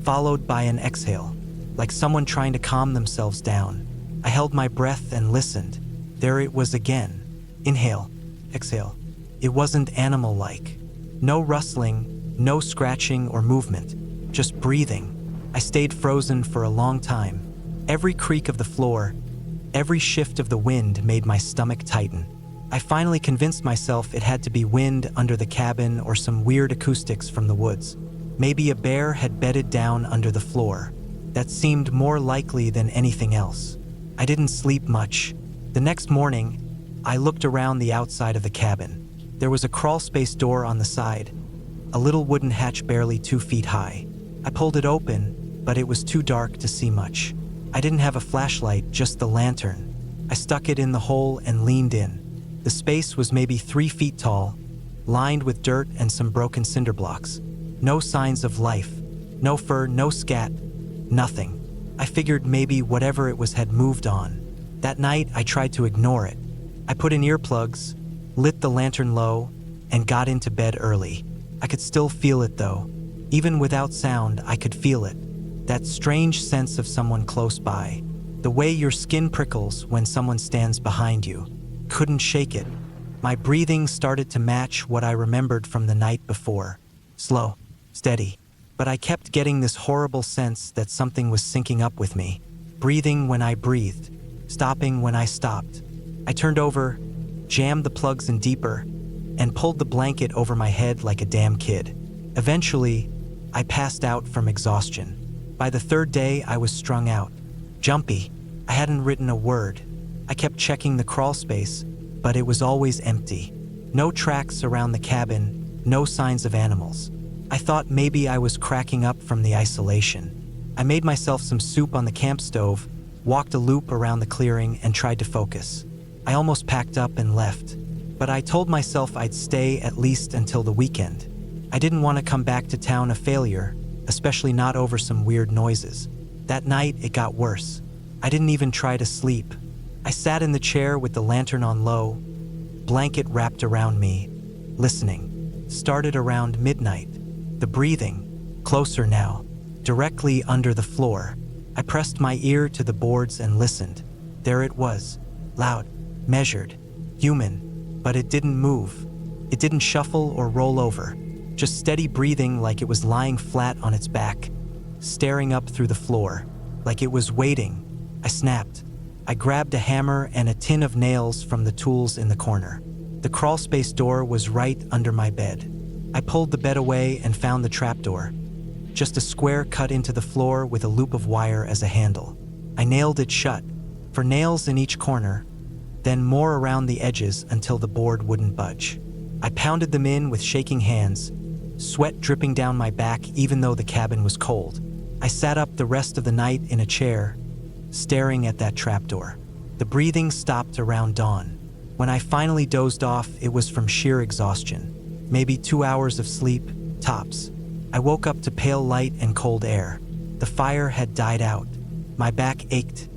followed by an exhale, like someone trying to calm themselves down. I held my breath and listened. There it was again. Inhale, exhale. It wasn't animal-like. No rustling, no scratching or movement, just breathing. I stayed frozen for a long time. Every creak of the floor, every shift of the wind made my stomach tighten. I finally convinced myself it had to be wind under the cabin or some weird acoustics from the woods. Maybe a bear had bedded down under the floor. That seemed more likely than anything else. I didn't sleep much. The next morning, I looked around the outside of the cabin. There was a crawlspace door on the side, a little wooden hatch barely 2 feet high. I pulled it open, but it was too dark to see much. I didn't have a flashlight, just the lantern. I stuck it in the hole and leaned in. The space was maybe 3 feet tall, lined with dirt and some broken cinder blocks. No signs of life. No fur, no scat, nothing. I figured maybe whatever it was had moved on. That night, I tried to ignore it. I put in earplugs, lit the lantern low, and got into bed early. I could still feel it though. Even without sound, I could feel it. That strange sense of someone close by. The way your skin prickles when someone stands behind you. Couldn't shake it. My breathing started to match what I remembered from the night before. Slow, steady. But I kept getting this horrible sense that something was syncing up with me. Breathing when I breathed, stopping when I stopped. I turned over, jammed the plugs in deeper, and pulled the blanket over my head like a damn kid. Eventually, I passed out from exhaustion. By the third day, I was strung out. Jumpy. I hadn't written a word. I kept checking the crawl space, but it was always empty. No tracks around the cabin, no signs of animals. I thought maybe I was cracking up from the isolation. I made myself some soup on the camp stove, walked a loop around the clearing, and tried to focus. I almost packed up and left, but I told myself I'd stay at least until the weekend. I didn't want to come back to town a failure, especially not over some weird noises. That night, it got worse. I didn't even try to sleep. I sat in the chair with the lantern on low, blanket wrapped around me, listening. Started around midnight. The breathing, closer now, directly under the floor. I pressed my ear to the boards and listened. There it was, loud, measured, human, but it didn't move. It didn't shuffle or roll over, just steady breathing like it was lying flat on its back, staring up through the floor, like it was waiting. I snapped. I grabbed a hammer and a tin of nails from the tools in the corner. The crawlspace door was right under my bed. I pulled the bed away and found the trapdoor, just a square cut into the floor with a loop of wire as a handle. I nailed it shut, for nails in each corner, then more around the edges until the board wouldn't budge. I pounded them in with shaking hands, sweat dripping down my back even though the cabin was cold. I sat up the rest of the night in a chair, staring at that trapdoor. The breathing stopped around dawn. When I finally dozed off, it was from sheer exhaustion. Maybe 2 hours of sleep, tops. I woke up to pale light and cold air. The fire had died out. My back ached.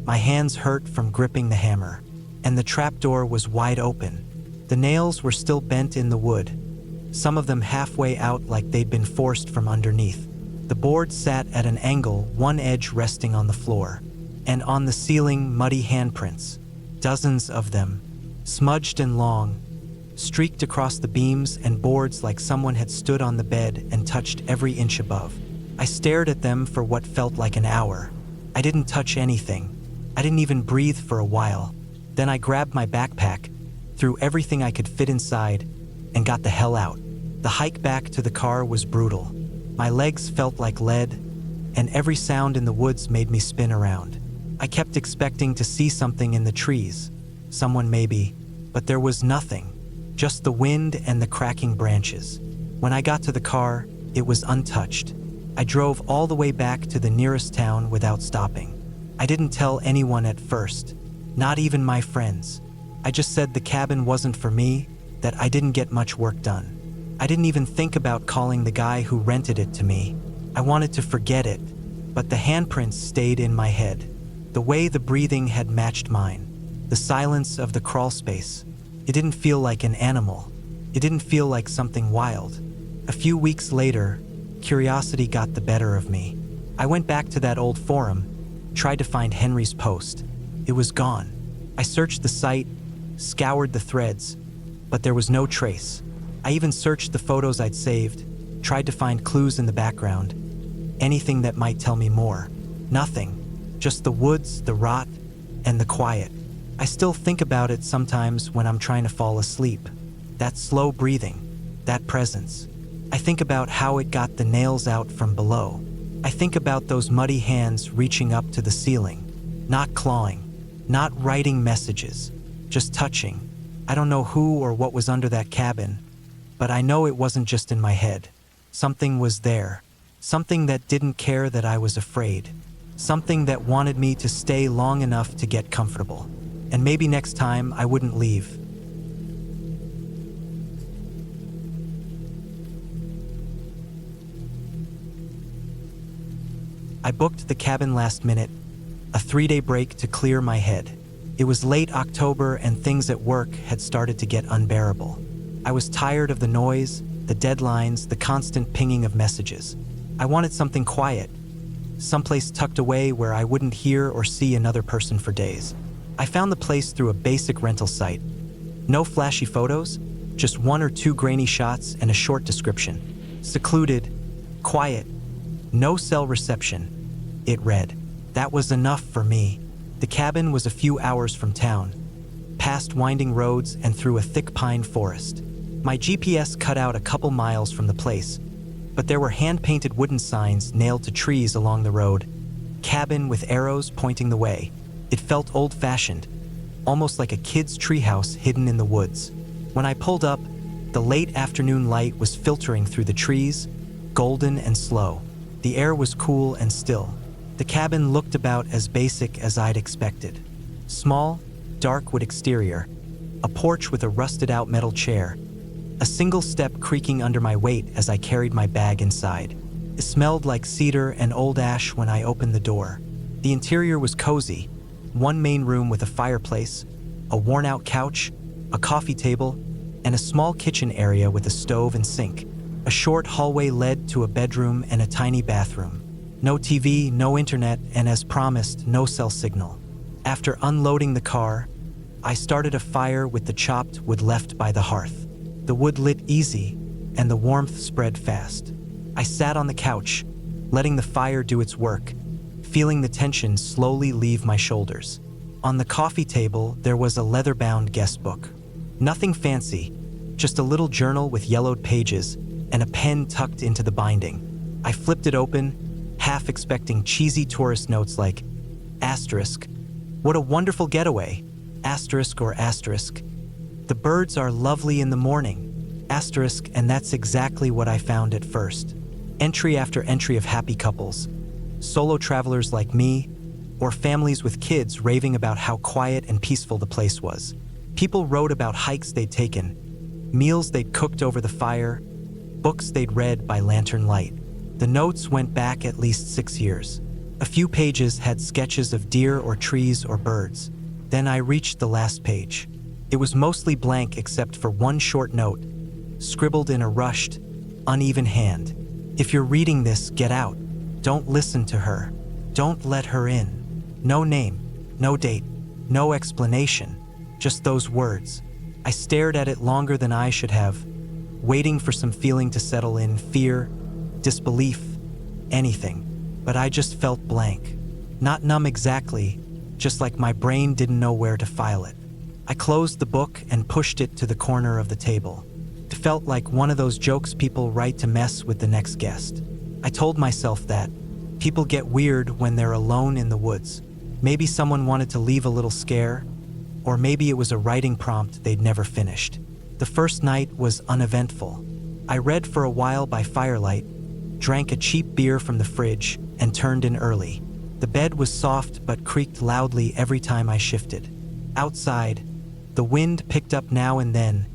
My hands hurt from gripping the hammer. And the trapdoor was wide open. The nails were still bent in the wood, some of them halfway out like they'd been forced from underneath. The board sat at an angle, one edge resting on the floor. And on the ceiling, muddy handprints. Dozens of them, smudged and long, streaked across the beams and boards like someone had stood on the bed and touched every inch above. I stared at them for what felt like an hour. I didn't touch anything. I didn't even breathe for a while. Then I grabbed my backpack, threw everything I could fit inside, and got the hell out. The hike back to the car was brutal. My legs felt like lead, and every sound in the woods made me spin around. I kept expecting to see something in the trees, someone maybe, but there was nothing, just the wind and the cracking branches. When I got to the car, it was untouched. I drove all the way back to the nearest town without stopping. I didn't tell anyone at first, not even my friends. I just said the cabin wasn't for me, that I didn't get much work done. I didn't even think about calling the guy who rented it to me. I wanted to forget it, but the handprints stayed in my head. The way the breathing had matched mine. The silence of the crawl space. It didn't feel like an animal. It didn't feel like something wild. A few weeks later, curiosity got the better of me. I went back to that old forum, tried to find Henry's post. It was gone. I searched the site, scoured the threads, but there was no trace. I even searched the photos I'd saved, tried to find clues in the background, anything that might tell me more. Nothing. Just the woods, the rot, and the quiet. I still think about it sometimes when I'm trying to fall asleep. That slow breathing, that presence. I think about how it got the nails out from below. I think about those muddy hands reaching up to the ceiling, not clawing, not writing messages, just touching. I don't know who or what was under that cabin, but I know it wasn't just in my head. Something was there, something that didn't care that I was afraid, something that wanted me to stay long enough to get comfortable. And maybe next time I wouldn't leave. I booked the cabin last minute, a 3-day break to clear my head. It was late October and things at work had started to get unbearable. I was tired of the noise, the deadlines, the constant pinging of messages. I wanted something quiet, someplace tucked away where I wouldn't hear or see another person for days. I found the place through a basic rental site. No flashy photos, just 1 or 2 grainy shots and a short description. Secluded, quiet, no cell reception. It read. That was enough for me. The cabin was a few hours from town, past winding roads and through a thick pine forest. My GPS cut out a couple miles from the place, but there were hand-painted wooden signs nailed to trees along the road. Cabin with arrows pointing the way. It felt old-fashioned, almost like a kid's treehouse hidden in the woods. When I pulled up, the late afternoon light was filtering through the trees, golden and slow. The air was cool and still. The cabin looked about as basic as I'd expected. Small, dark wood exterior, a porch with a rusted-out metal chair, a single step creaking under my weight as I carried my bag inside. It smelled like cedar and old ash when I opened the door. The interior was cozy, one main room with a fireplace, a worn-out couch, a coffee table, and a small kitchen area with a stove and sink. A short hallway led to a bedroom and a tiny bathroom. No TV, no internet, and as promised, no cell signal. After unloading the car, I started a fire with the chopped wood left by the hearth. The wood lit easy, and the warmth spread fast. I sat on the couch, letting the fire do its work, feeling the tension slowly leave my shoulders. On the coffee table, there was a leather-bound guest book. Nothing fancy, just a little journal with yellowed pages and a pen tucked into the binding. I flipped it open, half expecting cheesy tourist notes like, asterisk, what a wonderful getaway, asterisk or asterisk. The birds are lovely in the morning, asterisk, and that's exactly what I found at first. Entry after entry of happy couples, solo travelers like me, or families with kids raving about how quiet and peaceful the place was. People wrote about hikes they'd taken, meals they'd cooked over the fire, books they'd read by lantern light. The notes went back at least 6 years. A few pages had sketches of deer or trees or birds. Then I reached the last page. It was mostly blank except for one short note, scribbled in a rushed, uneven hand. If you're reading this, get out. Don't listen to her. Don't let her in. No name, no date, no explanation, just those words. I stared at it longer than I should have, waiting for some feeling to settle in, fear, disbelief, anything. But I just felt blank. Not numb exactly, just like my brain didn't know where to file it. I closed the book and pushed it to the corner of the table. It felt like one of those jokes people write to mess with the next guest. I told myself that people get weird when they're alone in the woods. Maybe someone wanted to leave a little scare, or maybe it was a writing prompt they'd never finished. The first night was uneventful. I read for a while by firelight, drank a cheap beer from the fridge, and turned in early. The bed was soft but creaked loudly every time I shifted. Outside, the wind picked up now and then,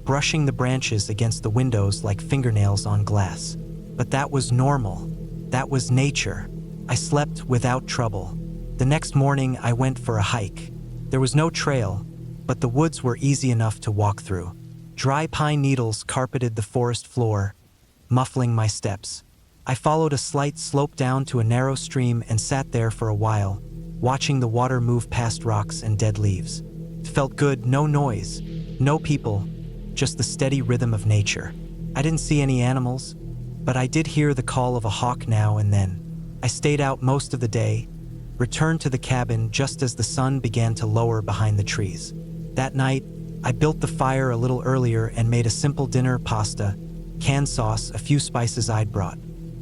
brushing the branches against the windows like fingernails on glass. But that was normal. That was nature. I slept without trouble. The next morning, I went for a hike. There was no trail, but the woods were easy enough to walk through. Dry pine needles carpeted the forest floor, muffling my steps. I followed a slight slope down to a narrow stream and sat there for a while, watching the water move past rocks and dead leaves. It felt good, no noise, no people, just the steady rhythm of nature. I didn't see any animals, but I did hear the call of a hawk now and then. I stayed out most of the day, returned to the cabin just as the sun began to lower behind the trees. That night, I built the fire a little earlier and made a simple dinner: pasta, canned sauce, a few spices I'd brought.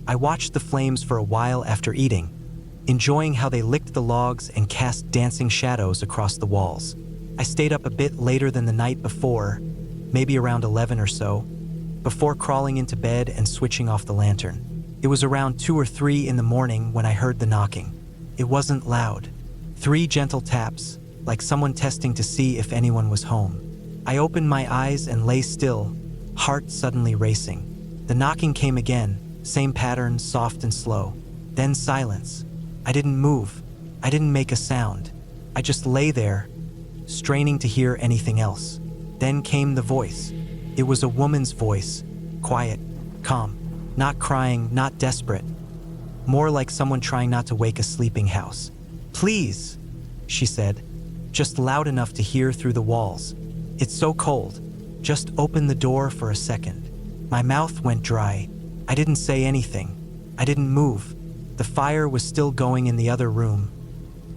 I watched the flames for a while after eating, enjoying how they licked the logs and cast dancing shadows across the walls. I stayed up a bit later than the night before, maybe around 11 or so, before crawling into bed and switching off the lantern. It was around 2 or 3 in the morning when I heard the knocking. It wasn't loud. 3 gentle taps, like someone testing to see if anyone was home. I opened my eyes and lay still, heart suddenly racing. The knocking came again, same pattern, soft and slow. Then silence. I didn't move. I didn't make a sound. I just lay there, straining to hear anything else. Then came the voice. It was a woman's voice, quiet, calm, not crying, not desperate. More like someone trying not to wake a sleeping house. "Please," she said, just loud enough to hear through the walls. "It's so cold. Just open the door for a second." My mouth went dry. I didn't say anything. I didn't move. The fire was still going in the other room.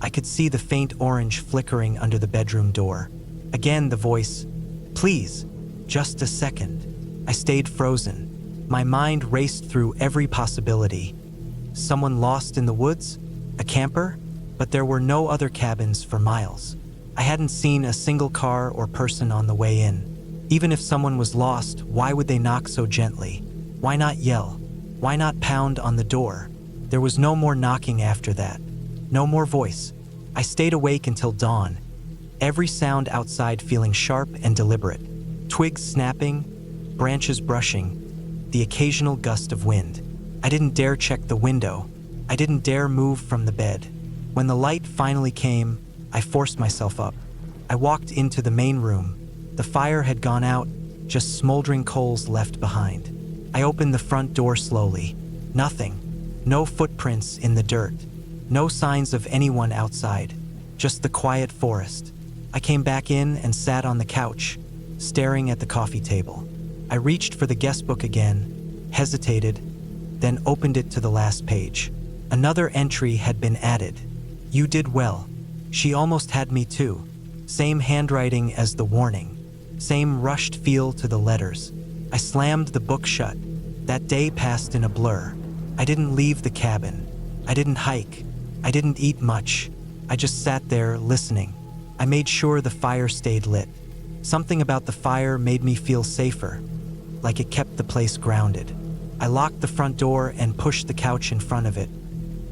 I could see the faint orange flickering under the bedroom door. Again the voice, "Please, just a second." I stayed frozen. My mind raced through every possibility. Someone lost in the woods? A camper? But there were no other cabins for miles. I hadn't seen a single car or person on the way in. Even if someone was lost, why would they knock so gently? Why not yell? Why not pound on the door? There was no more knocking after that. No more voice. I stayed awake until dawn, every sound outside feeling sharp and deliberate. Twigs snapping, branches brushing, the occasional gust of wind. I didn't dare check the window. I didn't dare move from the bed. When the light finally came, I forced myself up. I walked into the main room. The fire had gone out, just smoldering coals left behind. I opened the front door slowly. Nothing. No footprints in the dirt. No signs of anyone outside. Just the quiet forest. I came back in and sat on the couch, staring at the coffee table. I reached for the guest book again, hesitated, then opened it to the last page. Another entry had been added. "You did well." She almost had me too. Same handwriting as the warning. Same rushed feel to the letters. I slammed the book shut. That day passed in a blur. I didn't leave the cabin. I didn't hike. I didn't eat much. I just sat there listening. I made sure the fire stayed lit. Something about the fire made me feel safer, like it kept the place grounded. I locked the front door and pushed the couch in front of it,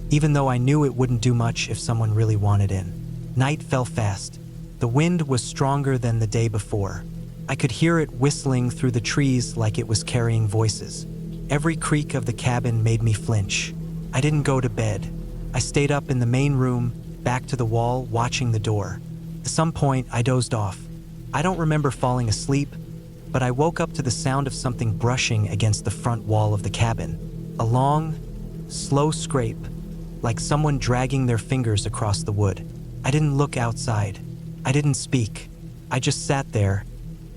even though I knew it wouldn't do much if someone really wanted in. Night fell fast. The wind was stronger than the day before. I could hear it whistling through the trees like it was carrying voices. Every creak of the cabin made me flinch. I didn't go to bed. I stayed up in the main room, back to the wall, watching the door. At some point, I dozed off. I don't remember falling asleep, but I woke up to the sound of something brushing against the front wall of the cabin. A long, slow scrape, like someone dragging their fingers across the wood. I didn't look outside. I didn't speak. I just sat there,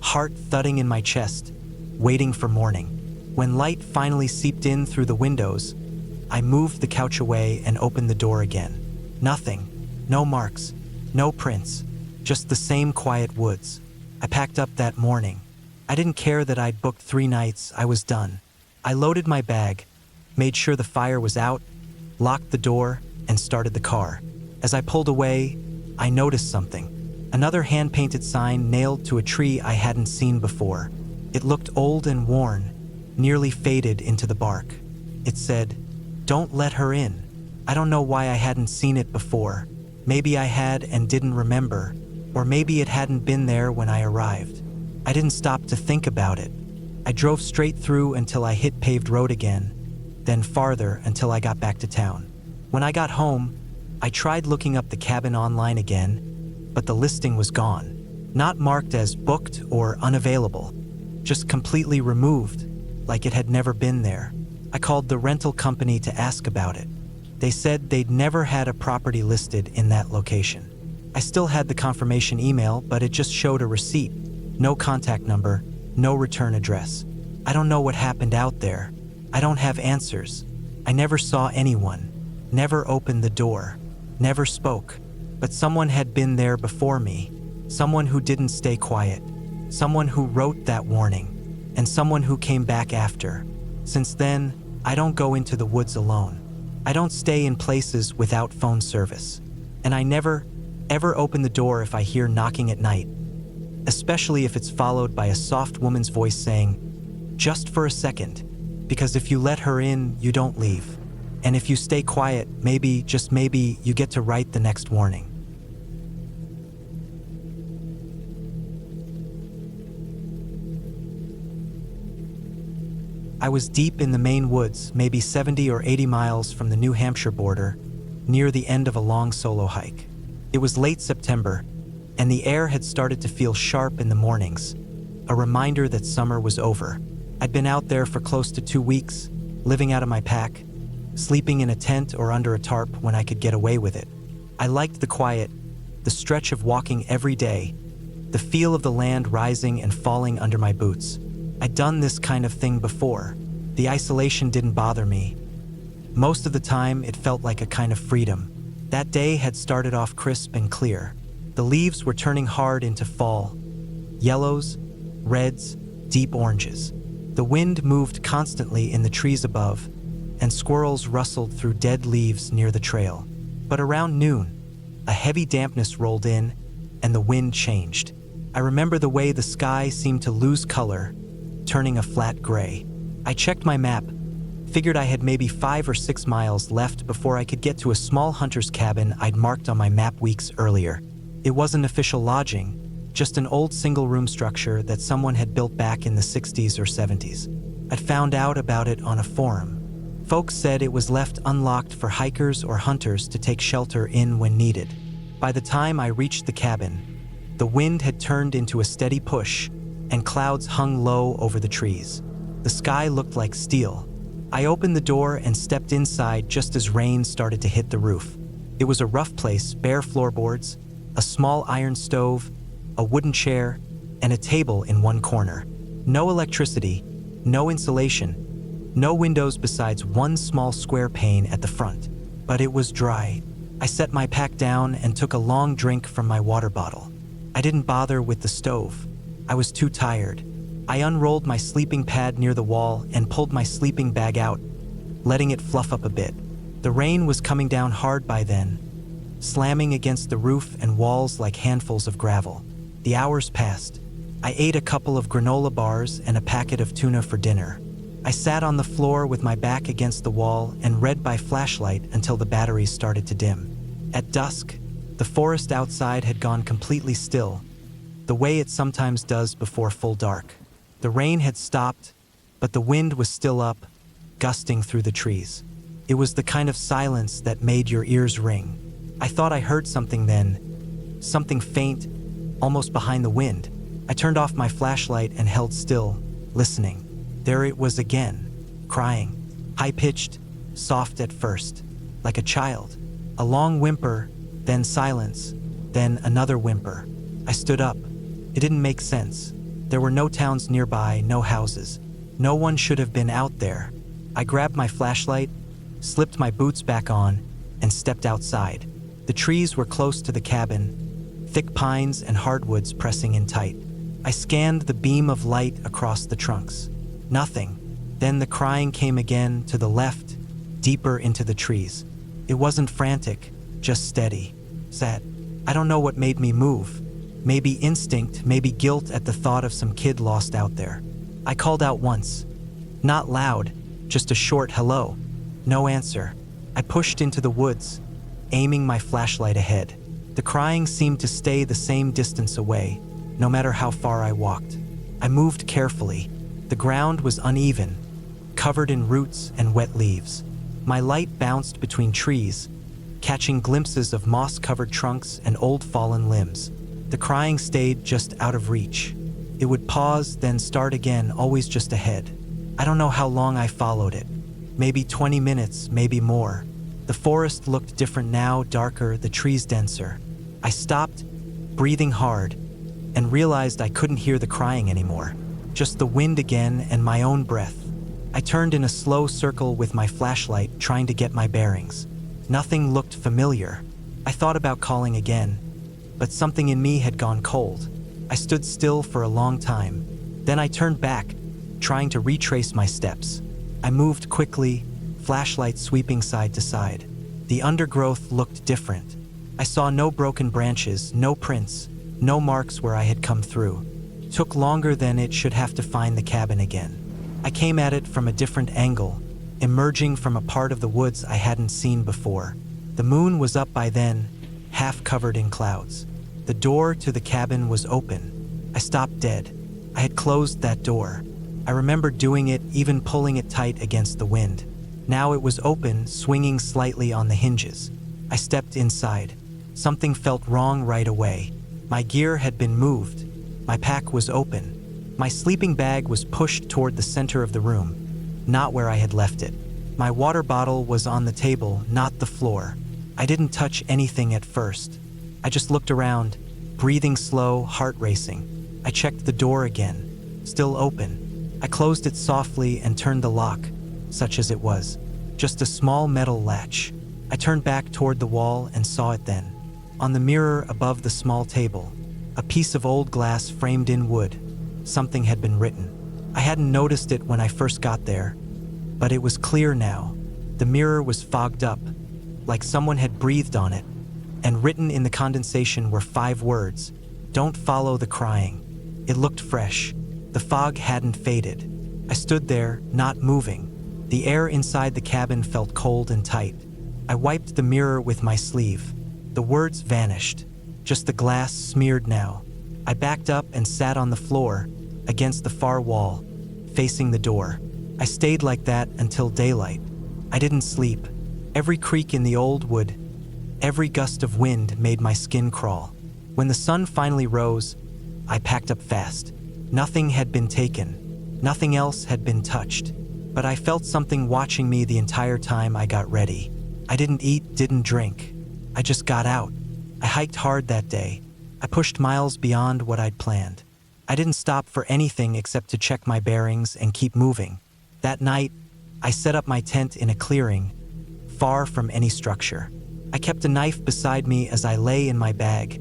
heart thudding in my chest, waiting for morning. When light finally seeped in through the windows, I moved the couch away and opened the door again. Nothing. No marks. No prints. Just the same quiet woods. I packed up that morning. I didn't care that I'd booked 3 nights. I was done. I loaded my bag, made sure the fire was out, locked the door, and started the car. As I pulled away, I noticed something. Another hand-painted sign nailed to a tree I hadn't seen before. It looked old and worn, nearly faded into the bark. It said, "Don't let her in." I don't know why I hadn't seen it before. Maybe I had and didn't remember, or maybe it hadn't been there when I arrived. I didn't stop to think about it. I drove straight through until I hit paved road again, then farther until I got back to town. When I got home, I tried looking up the cabin online again, but the listing was gone. Not marked as booked or unavailable, just completely removed, like it had never been there. I called the rental company to ask about it. They said they'd never had a property listed in that location. I still had the confirmation email, but it just showed a receipt. No contact number, no return address. I don't know what happened out there. I don't have answers. I never saw anyone, never opened the door, never spoke. But someone had been there before me. Someone who didn't stay quiet. Someone who wrote that warning. And someone who came back after. Since then, I don't go into the woods alone. I don't stay in places without phone service. And I never, ever open the door if I hear knocking at night. Especially if it's followed by a soft woman's voice saying, "Just for a second." Because if you let her in, you don't leave. And if you stay quiet, maybe, just maybe, you get to write the next warning. I was deep in the Maine woods, maybe 70 or 80 miles from the New Hampshire border, near the end of a long solo hike. It was late September, and the air had started to feel sharp in the mornings, a reminder that summer was over. I'd been out there for close to 2 weeks, living out of my pack, sleeping in a tent or under a tarp when I could get away with it. I liked the quiet, the stretch of walking every day, the feel of the land rising and falling under my boots. I'd done this kind of thing before. The isolation didn't bother me. Most of the time, it felt like a kind of freedom. That day had started off crisp and clear. The leaves were turning hard into fall. Yellows, reds, deep oranges. The wind moved constantly in the trees above, and squirrels rustled through dead leaves near the trail. But around noon, a heavy dampness rolled in, and the wind changed. I remember the way the sky seemed to lose color, turning a flat gray. I checked my map, figured I had maybe 5 or 6 miles left before I could get to a small hunter's cabin I'd marked on my map weeks earlier. It wasn't official lodging, just an old single-room structure that someone had built back in the 60s or 70s. I'd found out about it on a forum. Folks said it was left unlocked for hikers or hunters to take shelter in when needed. By the time I reached the cabin, the wind had turned into a steady push, and clouds hung low over the trees. The sky looked like steel. I opened the door and stepped inside just as rain started to hit the roof. It was a rough place, bare floorboards, a small iron stove, a wooden chair, and a table in one corner. No electricity, no insulation, no windows besides one small square pane at the front. But it was dry. I set my pack down and took a long drink from my water bottle. I didn't bother with the stove. I was too tired. I unrolled my sleeping pad near the wall and pulled my sleeping bag out, letting it fluff up a bit. The rain was coming down hard by then, slamming against the roof and walls like handfuls of gravel. The hours passed. I ate a couple of granola bars and a packet of tuna for dinner. I sat on the floor with my back against the wall and read by flashlight until the batteries started to dim. At dusk, the forest outside had gone completely still, the way it sometimes does before full dark. The rain had stopped, but the wind was still up, gusting through the trees. It was the kind of silence that made your ears ring. I thought I heard something then, something faint, almost behind the wind. I turned off my flashlight and held still, listening. There it was again, crying, high-pitched, soft at first, like a child. A long whimper, then silence, then another whimper. I stood up. It didn't make sense. There were no towns nearby, no houses. No one should have been out there. I grabbed my flashlight, slipped my boots back on, and stepped outside. The trees were close to the cabin, thick pines and hardwoods pressing in tight. I scanned the beam of light across the trunks. Nothing. Then the crying came again, to the left, deeper into the trees. It wasn't frantic, just steady, sad. I don't know what made me move. Maybe instinct, maybe guilt at the thought of some kid lost out there. I called out once. Not loud, just a short hello. No answer. I pushed into the woods, aiming my flashlight ahead. The crying seemed to stay the same distance away, no matter how far I walked. I moved carefully. The ground was uneven, covered in roots and wet leaves. My light bounced between trees, catching glimpses of moss-covered trunks and old fallen limbs. The crying stayed just out of reach. It would pause, then start again, always just ahead. I don't know how long I followed it. Maybe 20 minutes, maybe more. The forest looked different now, darker, the trees denser. I stopped, breathing hard, and realized I couldn't hear the crying anymore. Just the wind again and my own breath. I turned in a slow circle with my flashlight, trying to get my bearings. Nothing looked familiar. I thought about calling again, but something in me had gone cold. I stood still for a long time. Then I turned back, trying to retrace my steps. I moved quickly, flashlight sweeping side to side. The undergrowth looked different. I saw no broken branches, no prints, no marks where I had come through. It took longer than it should have to find the cabin again. I came at it from a different angle, emerging from a part of the woods I hadn't seen before. The moon was up by then, half covered in clouds. The door to the cabin was open. I stopped dead. I had closed that door. I remember doing it, even pulling it tight against the wind. Now it was open, swinging slightly on the hinges. I stepped inside. Something felt wrong right away. My gear had been moved. My pack was open. My sleeping bag was pushed toward the center of the room, not where I had left it. My water bottle was on the table, not the floor. I didn't touch anything at first. I just looked around, breathing slow, heart racing. I checked the door again, still open. I closed it softly and turned the lock, such as it was, just a small metal latch. I turned back toward the wall and saw it then. On the mirror above the small table, a piece of old glass framed in wood. Something had been written. I hadn't noticed it when I first got there, but it was clear now. The mirror was fogged up, like someone had breathed on it, and written in the condensation were 5 words: "Don't follow the crying." It looked fresh. The fog hadn't faded. I stood there, not moving. The air inside the cabin felt cold and tight. I wiped the mirror with my sleeve. The words vanished. Just the glass smeared now. I backed up and sat on the floor, against the far wall, facing the door. I stayed like that until daylight. I didn't sleep. Every creak in the old wood, every gust of wind made my skin crawl. When the sun finally rose, I packed up fast. Nothing had been taken. Nothing else had been touched. But I felt something watching me the entire time I got ready. I didn't eat, didn't drink. I just got out. I hiked hard that day. I pushed miles beyond what I'd planned. I didn't stop for anything except to check my bearings and keep moving. That night, I set up my tent in a clearing, far from any structure. I kept a knife beside me as I lay in my bag,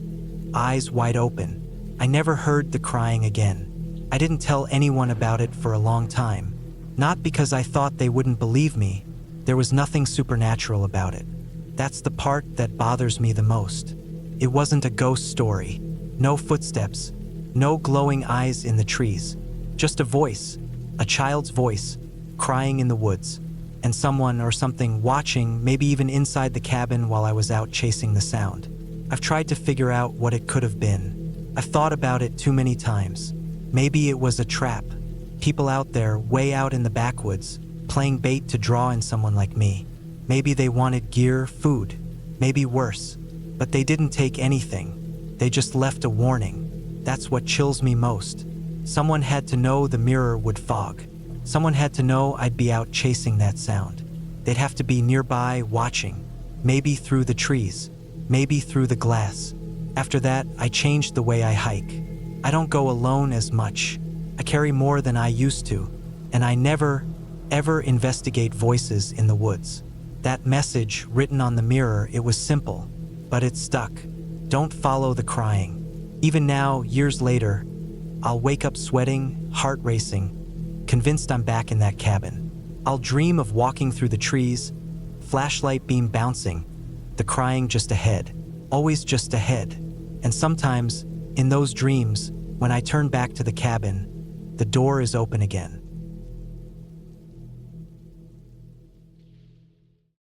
eyes wide open. I never heard the crying again. I didn't tell anyone about it for a long time. Not because I thought they wouldn't believe me. There was nothing supernatural about it. That's the part that bothers me the most. It wasn't a ghost story. No footsteps. No glowing eyes in the trees. Just a voice. A child's voice. Crying in the woods. And someone or something watching, maybe even inside the cabin while I was out chasing the sound. I've tried to figure out what it could have been. I've thought about it too many times. Maybe it was a trap. People out there, way out in the backwoods, playing bait to draw in someone like me. Maybe they wanted gear, food, maybe worse. But they didn't take anything. They just left a warning. That's what chills me most. Someone had to know the mirror would fog. Someone had to know I'd be out chasing that sound. They'd have to be nearby, watching. Maybe through the trees. Maybe through the glass. After that, I changed the way I hike. I don't go alone as much. I carry more than I used to, and I never, ever investigate voices in the woods. That message written on the mirror, it was simple, but it stuck. Don't follow the crying. Even now, years later, I'll wake up sweating, heart racing, convinced I'm back in that cabin. I'll dream of walking through the trees, flashlight beam bouncing, the crying just ahead, always just ahead. And sometimes, in those dreams, when I turn back to the cabin, the door is open again.